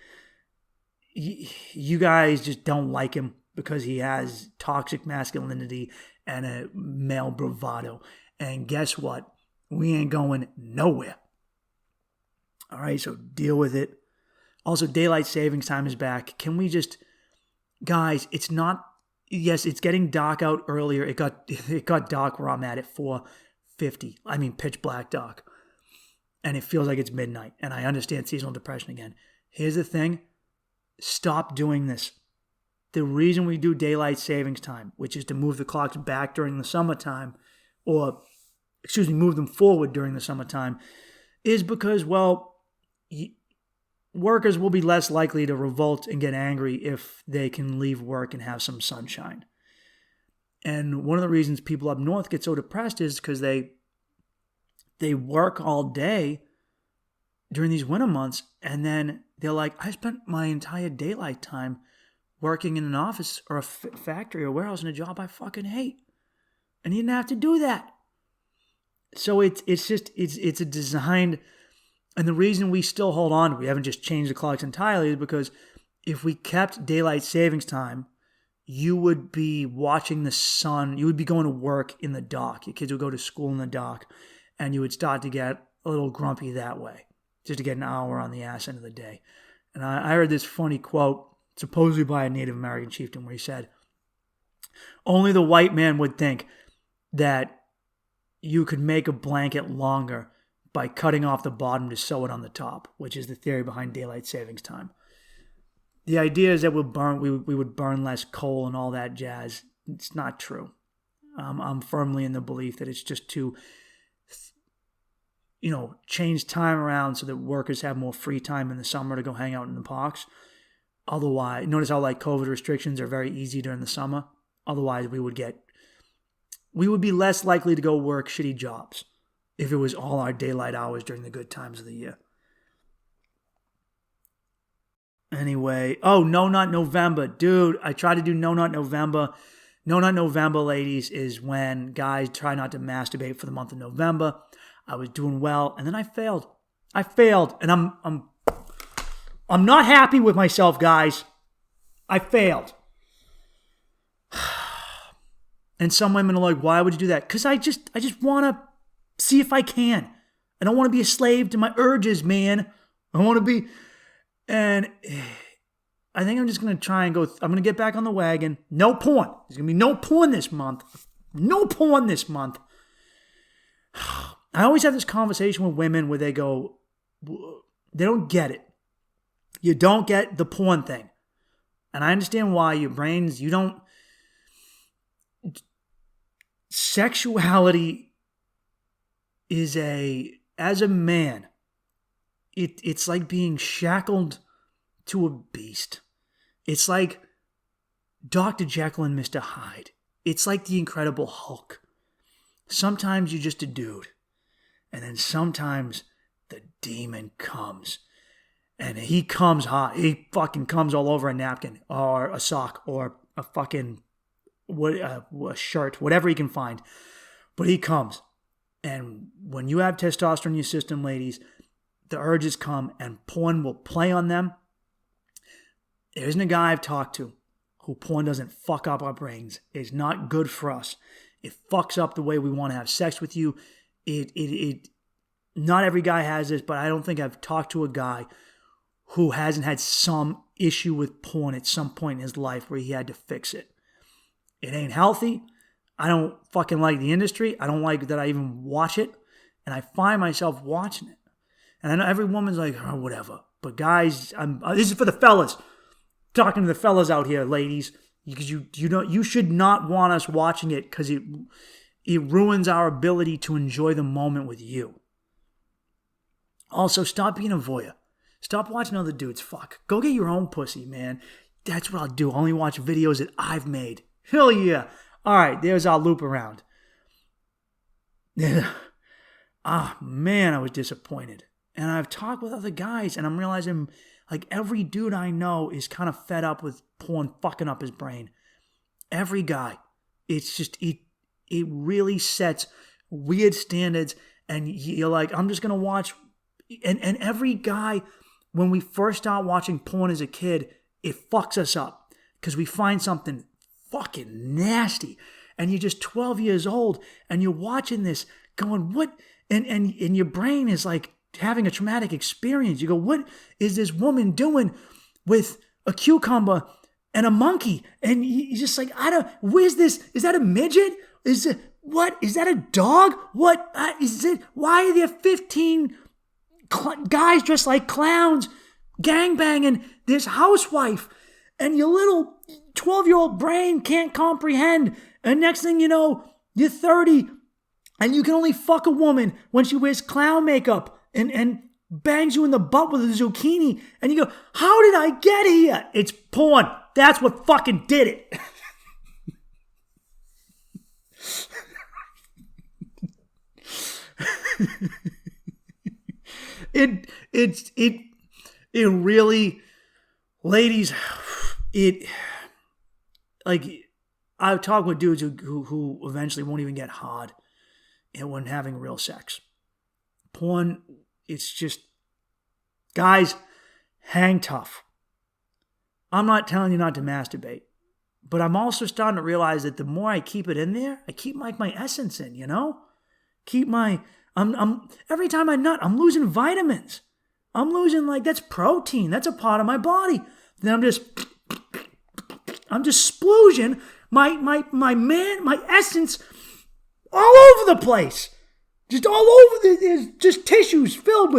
You guys just don't like him because he has toxic masculinity and a male bravado. And guess what? We ain't going nowhere. All right, so deal with it. Also, daylight savings time is back. Can we just, guys, it's not, yes, it's getting dark out earlier. It got dark where I'm at 4:50. I mean, pitch black dark. And it feels like it's midnight. And I understand seasonal depression again. Here's the thing. Stop doing this. The reason we do daylight savings time, which is to move the clocks back during the summertime, move them forward during the summertime, is because, well, workers will be less likely to revolt and get angry if they can leave work and have some sunshine. And one of the reasons people up north get so depressed is because they work all day during these winter months, and then they're like, I spent my entire daylight time working in an office or a factory or warehouse in a job I fucking hate. And you didn't have to do that. So it's a designed, and the reason we still hold on, we haven't just changed the clocks entirely, is because if we kept daylight savings time, you would be watching the sun, you would be going to work in the dark. Your kids would go to school in the dark, and you would start to get a little grumpy that way, just to get an hour on the ass end of the day. And I heard this funny quote, supposedly by a Native American chieftain, where he said, only the white man would think that you could make a blanket longer by cutting off the bottom to sew it on the top, which is the theory behind daylight savings time. The idea is that we would burn less coal and all that jazz. It's not true. I'm firmly in the belief that it's just to, change time around so that workers have more free time in the summer to go hang out in the parks. Otherwise, notice how COVID restrictions are very easy during the summer. Otherwise, we would be less likely to go work shitty jobs if it was all our daylight hours during the good times of the year. Anyway, No Nut November. Dude, I tried to do No Nut November. No Nut November, ladies, is when guys try not to masturbate for the month of November. I was doing well, and then I failed. And I'm not happy with myself, guys. I failed. And some women are like, why would you do that? Because I just want to see if I can. I don't want to be a slave to my urges, man. I want to be... And I think I'm just going to try and I'm going to get back on the wagon. No porn. There's going to be no porn this month. No porn this month. I always have this conversation with women where they go, they don't get it. You don't get the porn thing. And I understand why. Your brains, you don't... Sexuality is as a man, it's like being shackled to a beast. It's like Dr. Jekyll and Mr. Hyde. It's like the Incredible Hulk. Sometimes you're just a dude. And then sometimes the demon comes. And he comes hot. He fucking comes all over a napkin or a sock or a fucking a shirt, whatever he can find. But he comes. And when you have testosterone in your system, ladies, the urges come and porn will play on them. There isn't a guy I've talked to who porn doesn't fuck up our brains. It's not good for us. It fucks up the way we want to have sex with you. It not every guy has this, but I don't think I've talked to a guy who hasn't had some issue with porn at some point in his life where he had to fix it. It ain't healthy. I don't fucking like the industry. I don't like that I even watch it. And I find myself watching it. And I know every woman's like, oh, whatever. But guys, this is for the fellas. Talking to the fellas out here, ladies. Because you should not want us watching it because it ruins our ability to enjoy the moment with you. Also, stop being a voyeur. Stop watching other dudes fuck. Go get your own pussy, man. That's what I'll do. I'll only watch videos that I've made. Hell yeah. All right, there's our loop around. Man, I was disappointed. And I've talked with other guys, and I'm realizing, like, every dude I know is kind of fed up with porn fucking up his brain. Every guy. It's just, it really sets weird standards, and you're like, I'm just going to watch. And every guy, when we first start watching porn as a kid, it fucks us up because we find something fucking nasty. And you're just 12 years old, and you're watching this going, what? And your brain is like having a traumatic experience. You go, what is this woman doing with a cucumber and a monkey? And you're just like, where's this? Is that a midget? What? Is that a dog? What is it? Why are there 15 guys dressed like clowns gangbanging this housewife? And your little 12-year-old brain can't comprehend. And next thing you know, you're 30 and you can only fuck a woman when she wears clown makeup and bangs you in the butt with a zucchini. And you go, how did I get here? It's porn. That's what fucking did it. it really, ladies, I've talked with dudes who eventually won't even get hard and when having real sex. Porn, it's just, guys, hang tough. I'm not telling you not to masturbate, but I'm also starting to realize that the more I keep it in there, I keep my essence in, I'm every time I nut, I'm losing vitamins. I'm losing, that's protein. That's a part of my body. Then I'm just splooging my essence all over the place. Just all over there's just tissues filled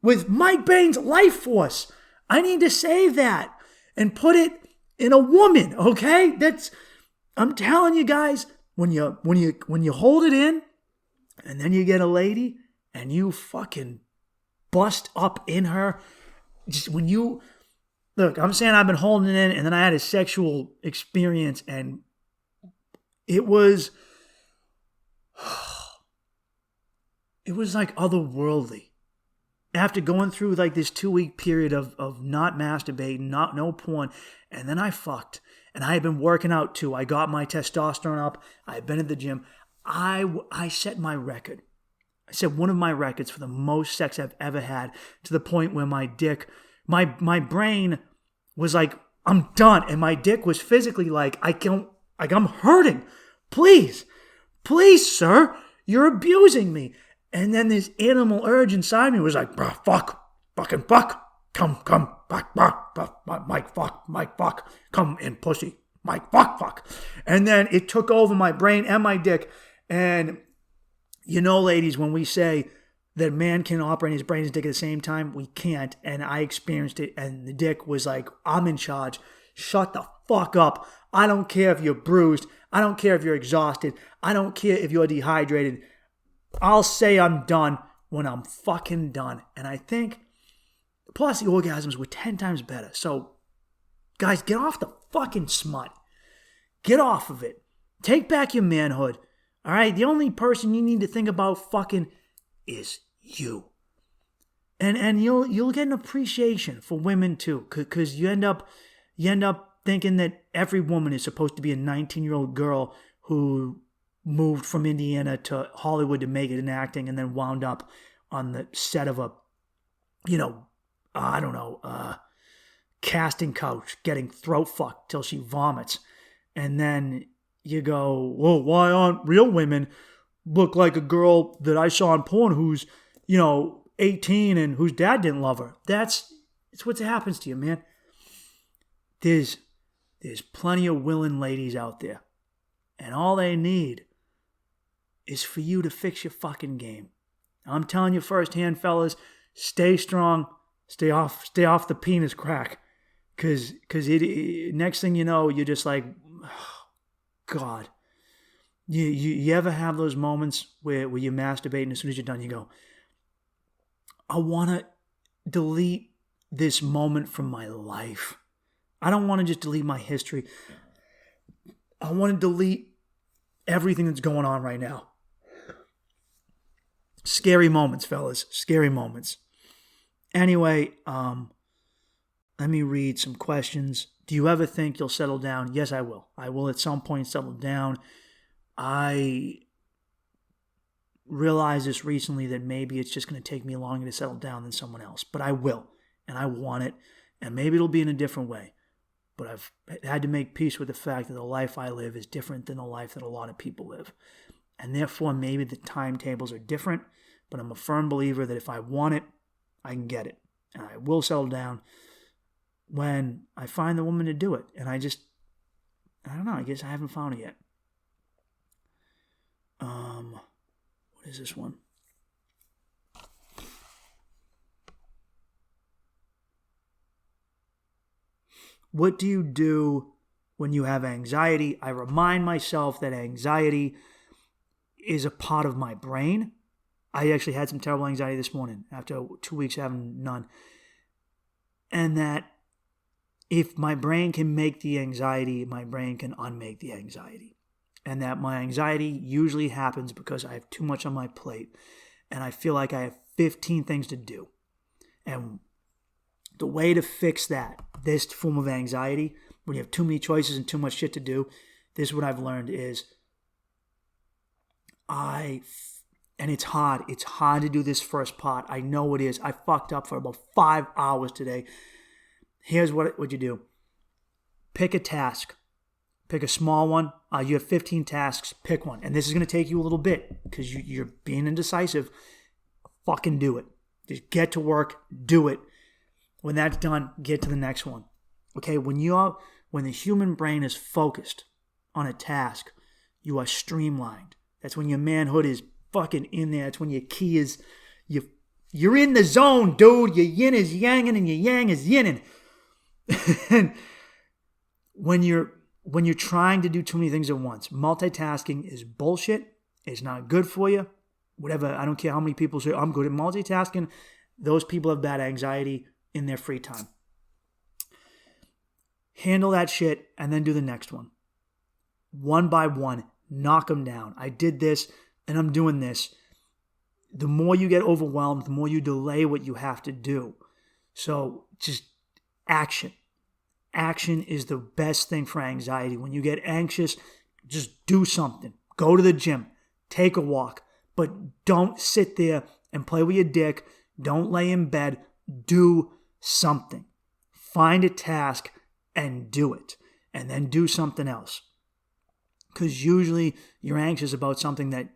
with Mike Bain's life force. I need to save that and put it in a woman, okay? I'm telling you guys, when you hold it in and then you get a lady and you fucking bust up in her, just when you look, I'm saying I've been holding it in and then I had a sexual experience and it was like otherworldly. After going through this 2-week period of not masturbating, no porn, and then I fucked. And I had been working out too. I got my testosterone up. I had been at the gym. I set my record. I set one of my records for the most sex I've ever had, to the point where my dick, my brain was like, I'm done. And my dick was physically I'm hurting. Please, sir, you're abusing me. And then this animal urge inside me was like, fucking fuck, come, Mike, fuck, come in, pussy, Mike, fuck. And then it took over my brain and my dick. And ladies, when we say that man can operate his brain and his dick at the same time, we can't. And I experienced it, and the dick was like, I'm in charge. Shut the fuck up. I don't care if you're bruised. I don't care if you're exhausted. I don't care if you're dehydrated. I'll say I'm done when I'm fucking done. And I think, plus the orgasms were 10 times better. So, guys, get off the fucking smut. Get off of it. Take back your manhood. All right? The only person you need to think about fucking is you. And you'll get an appreciation for women too, because you end up thinking that every woman is supposed to be a 19-year-old girl who moved from Indiana to Hollywood to make it in acting and then wound up on the set of a, casting couch getting throat fucked till she vomits. And then you go, well, why aren't real women look like a girl that I saw in porn who's, 18 and whose dad didn't love her? It's what happens to you, man. There's plenty of willing ladies out there. And all they need is for you to fix your fucking game. I'm telling you firsthand, fellas, stay strong, stay off the penis crack. Cause next thing you know, you're just like, oh, God. You ever have those moments where you masturbate and as soon as you're done, you go, I want to delete this moment from my life. I don't want to just delete my history. I want to delete everything that's going on right now. Scary moments, fellas. Scary moments. Anyway, let me read some questions. Do you ever think you'll settle down? Yes, I will. I will at some point settle down. I realized this recently that maybe it's just going to take me longer to settle down than someone else. But I will. And I want it. And maybe it'll be in a different way. But I've had to make peace with the fact that the life I live is different than the life that a lot of people live. And therefore, maybe the timetables are different. But I'm a firm believer that if I want it, I can get it. And I will settle down when I find the woman to do it. And I don't know, I guess I haven't found it yet. What is this one? What do you do when you have anxiety? I remind myself that anxiety is a part of my brain. I actually had some terrible anxiety this morning after 2 weeks having none. And that if my brain can make the anxiety, my brain can unmake the anxiety. And that my anxiety usually happens because I have too much on my plate and I feel like I have 15 things to do. And The way to fix this form of anxiety, when you have too many choices and too much shit to do, this is what I've learned is and it's hard. It's hard to do this first part. I know it is. I fucked up for about 5 hours today. Here's what you do. Pick a task. Pick a small one. You have 15 tasks. Pick one. And this is going to take you a little bit because you're being indecisive. Fucking do it. Just get to work. Do it. When that's done, get to the next one. Okay, when the human brain is focused on a task, you are streamlined. That's when your manhood is fucking in there. That's when your key is, you're in the zone, dude. Your yin is yanging and your yang is yinning. And when you're trying to do too many things at once, multitasking is bullshit. It's not good for you. Whatever, I don't care how many people say, I'm good at multitasking. Those people have bad anxiety in their free time. Handle that shit and then do the next one. One by one, knock them down. I did this and I'm doing this. The more you get overwhelmed, the more you delay what you have to do. So just action. Action is the best thing for anxiety. When you get anxious, just do something. Go to the gym. Take a walk. But don't sit there and play with your dick. Don't lay in bed. Do something. Find a task and do it. And then do something else. Because usually you're anxious about something that,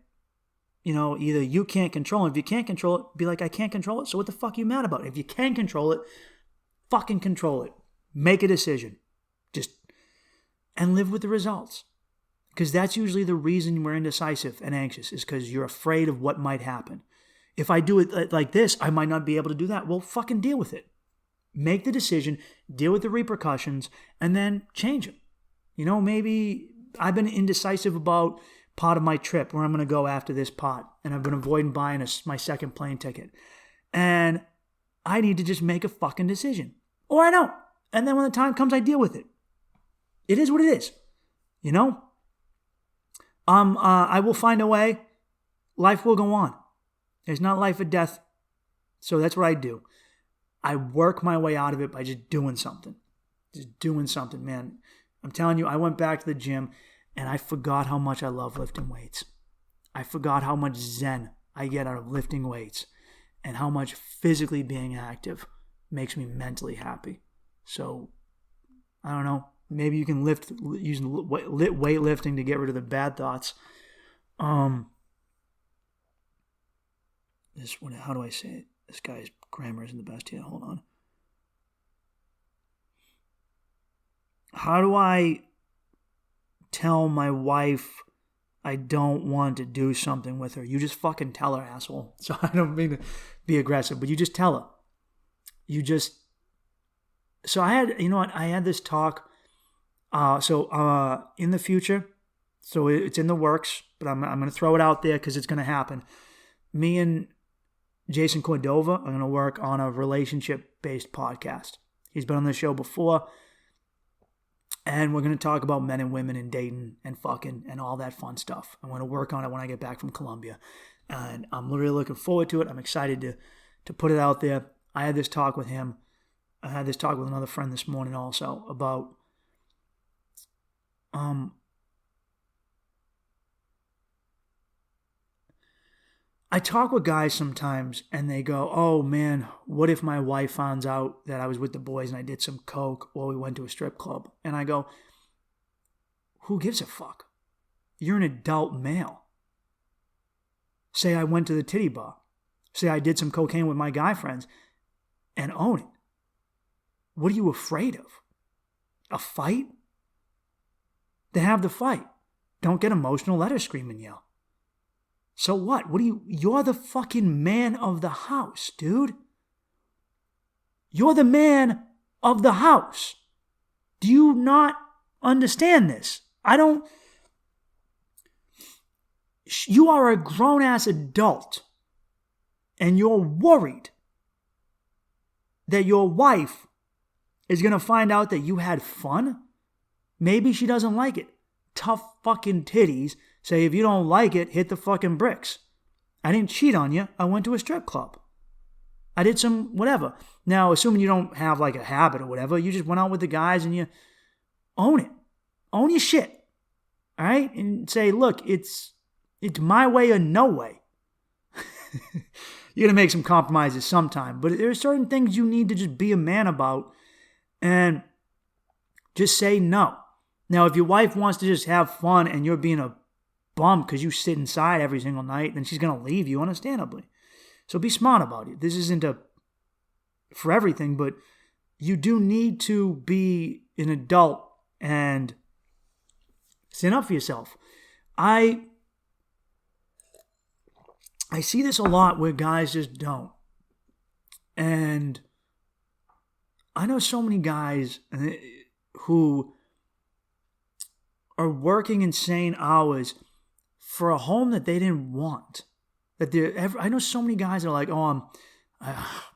either you can't control. If you can't control it, be like, I can't control it. So what the fuck are you mad about? If you can control it, fucking control it. Make a decision. And live with the results. Because that's usually the reason we're indecisive and anxious, is because you're afraid of what might happen. If I do it like this, I might not be able to do that. Well, fucking deal with it. Make the decision, deal with the repercussions, and then change them. Maybe I've been indecisive about part of my trip, where I'm going to go after this part, and I've been avoiding buying my second plane ticket. And I need to just make a fucking decision. Or I don't. And then when the time comes, I deal with it. It is what it is. I will find a way. Life will go on. It's not life or death. So that's what I do. I work my way out of it by just doing something. Just doing something, man. I'm telling you, I went back to the gym and I forgot how much I love lifting weights. I forgot how much zen I get out of lifting weights and how much physically being active makes me mentally happy. So, I don't know. Maybe you can lift using weightlifting to get rid of the bad thoughts. How do I say it? This guy's grammar isn't the best here. Hold on. How do I tell my wife I don't want to do something with her? You just fucking tell her, asshole. So I don't mean to be aggressive, but you just tell her. So I had this talk. In the future, so it's in the works, but I'm going to throw it out there because it's going to happen. Me and Jason Cordova are going to work on a relationship-based podcast. He's been on the show before, and we're going to talk about men and women and dating and fucking and all that fun stuff. I'm going to work on it when I get back from Colombia, and I'm really looking forward to it. I'm excited to put it out there. I had this talk with him. I had this talk with another friend this morning also about I talk with guys sometimes and they go, oh man, what if my wife finds out that I was with the boys and I did some coke or we went to a strip club? And I go, who gives a fuck? You're an adult male. Say I went to the titty bar. Say I did some cocaine with my guy friends and own it. What are you afraid of? A fight? Then have the fight. Don't get emotional, let her scream and yell. So what? You're the fucking man of the house, dude. You're the man of the house. Do you not understand this? You are a grown-ass adult, and you're worried that your wife is going to find out that you had fun? Maybe she doesn't like it. Tough fucking titties say, if you don't like it, hit the fucking bricks. I didn't cheat on you. I went to a strip club. I did some whatever. Now, assuming you don't have like a habit or whatever, you just went out with the guys and you own it. Own your shit. All right? And say, look, it's my way or no way. You're going to make some compromises sometime. But there are certain things you need to just be a man about and just say no. Now, if your wife wants to just have fun and you're being a bum because you sit inside every single night, then she's going to leave you, understandably. So be smart about it. This isn't for everything, but you do need to be an adult and stand up for yourself. I see this a lot where guys just don't. And I know so many guys who are working insane hours for a home that they didn't want. I know so many guys that are like,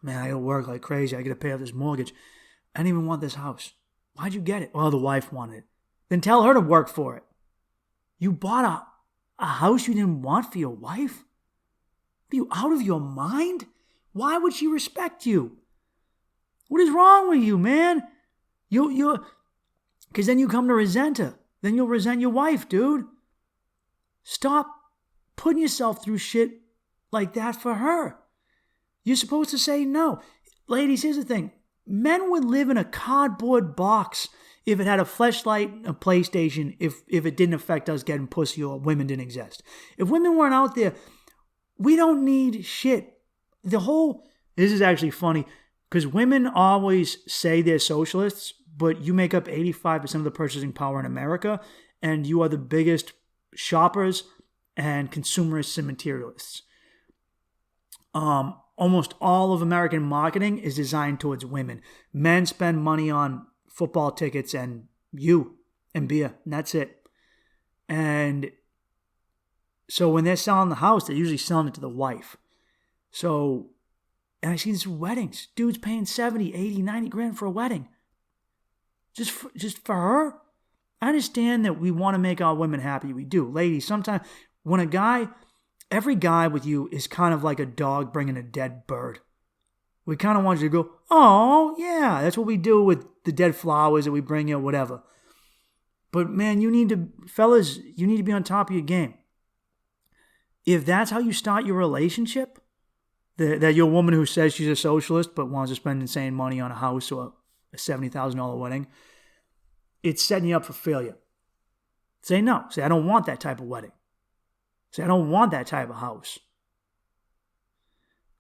man, I gotta work like crazy. I gotta pay off this mortgage. I didn't even want this house. Why'd you get it? Well, the wife wanted it. Then tell her to work for it. You bought a house you didn't want for your wife? Are you out of your mind? Why would she respect you? What is wrong with you, man? Because then you come to resent her. Then you'll resent your wife, dude. Stop putting yourself through shit like that for her. You're supposed to say no. Ladies, here's the thing. Men would live in a cardboard box if it had a fleshlight, a PlayStation, if it didn't affect us getting pussy or women didn't exist. If women weren't out there, we don't need shit. This is actually funny, because women always say they're socialists, but you make up 85% of the purchasing power in America, and you are the biggest shoppers and consumerists and materialists. Almost all of American marketing is designed towards women. Men spend money on football tickets and beer, and that's it. And so when they're selling the house, they're usually selling it to the wife. So, and I see this in weddings. Dudes paying 70, 80, 90 grand for a wedding. Just for her. I understand that we want to make our women happy. We do. Ladies, sometimes when every guy with you is kind of like a dog bringing a dead bird. We kind of want you to go, oh, yeah, that's what we do with the dead flowers that we bring you, whatever. But man, fellas, you need to be on top of your game. If that's how you start your relationship, that your woman who says she's a socialist but wants to spend insane money on a house or a $70,000 wedding, it's setting you up for failure. Say no. Say, I don't want that type of wedding. Say, I don't want that type of house.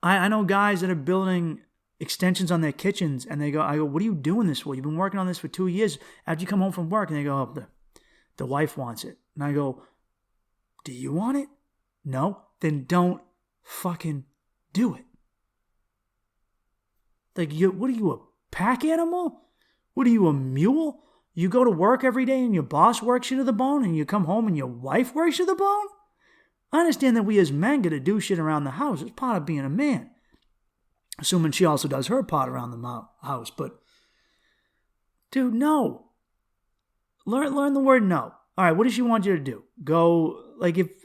I know guys that are building extensions on their kitchens, and I go, what are you doing this for? You've been working on this for 2 years. After you come home from work, and they go, the wife wants it. And I go, do you want it? No? Then don't fucking do it. Like, what are you, a pack animal? What are you, a mule? You go to work every day and your boss works you to the bone, and you come home and your wife works you to the bone? I understand that we as men get to do shit around the house. It's part of being a man. Assuming she also does her part around the house. But, dude, no. Learn the word no. All right, what does she want you to do? Go,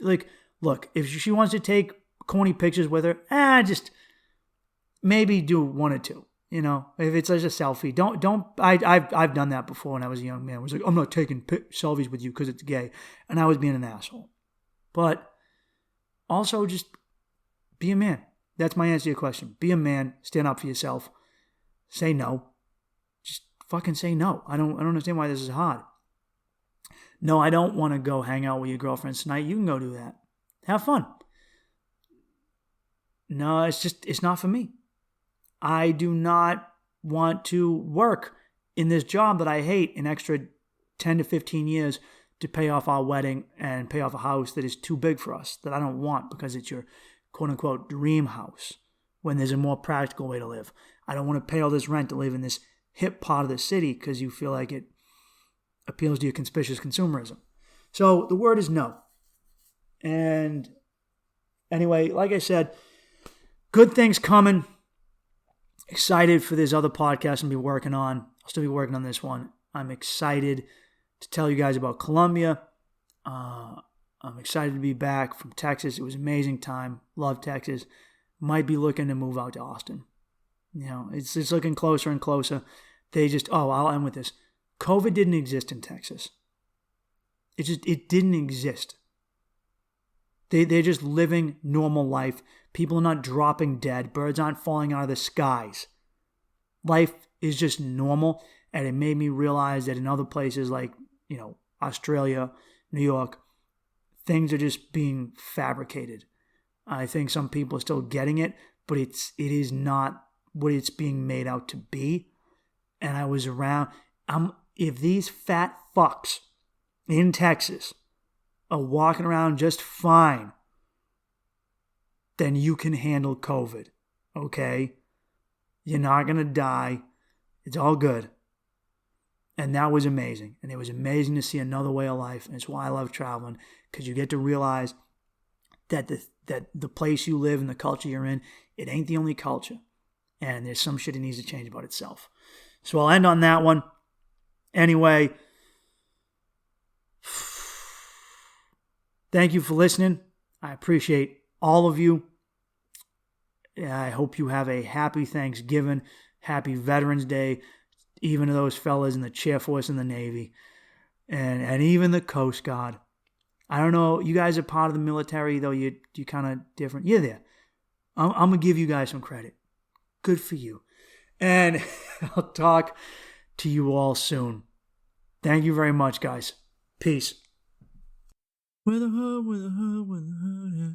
look, if she wants to take corny pictures with her, just maybe do one or two. You know, if it's just a selfie, I've done that before when I was a young man. I was like, I'm not taking selfies with you because it's gay. And I was being an asshole. But also just be a man. That's my answer to your question. Be a man. Stand up for yourself. Say no. Just fucking say no. I don't understand why this is hard. No, I don't want to go hang out with your girlfriends tonight. You can go do that. Have fun. No, it's not for me. I do not want to work in this job that I hate an extra 10 to 15 years to pay off our wedding and pay off a house that is too big for us, that I don't want because it's your quote-unquote dream house when there's a more practical way to live. I don't want to pay all this rent to live in this hip part of the city because you feel like it appeals to your conspicuous consumerism. So the word is no. And anyway, like I said, good things coming. Excited for this other podcast I'm be working on. I'll still be working on this one. I'm excited to tell you guys about Colombia. I'm excited to be back from Texas. It was an amazing time. Love Texas. Might be looking to move out to Austin. It's looking closer and closer. I'll end with this. COVID didn't exist in Texas. It didn't exist. They're just living normal life. People are not dropping dead. Birds aren't falling out of the skies. Life is just normal, and it made me realize that in other places like, Australia, New York, things are just being fabricated. I think some people are still getting it, but it is not what it's being made out to be. And I was around. If these fat fucks in Texas are walking around just fine, then you can handle COVID, okay? You're not going to die. It's all good. And that was amazing. And it was amazing to see another way of life. And it's why I love traveling, because you get to realize that the place you live and the culture you're in, it ain't the only culture. And there's some shit that needs to change about itself. So I'll end on that one. Anyway, thank you for listening. I appreciate all of you. I hope you have a happy Thanksgiving, happy Veterans Day, even to those fellas in the Chair Force and the Navy, and even the Coast Guard. I don't know, you guys are part of the military, though you kind of different. You're there. I'm going to give you guys some credit. Good for you. And I'll talk to you all soon. Thank you very much, guys. Peace. With a hood, yeah.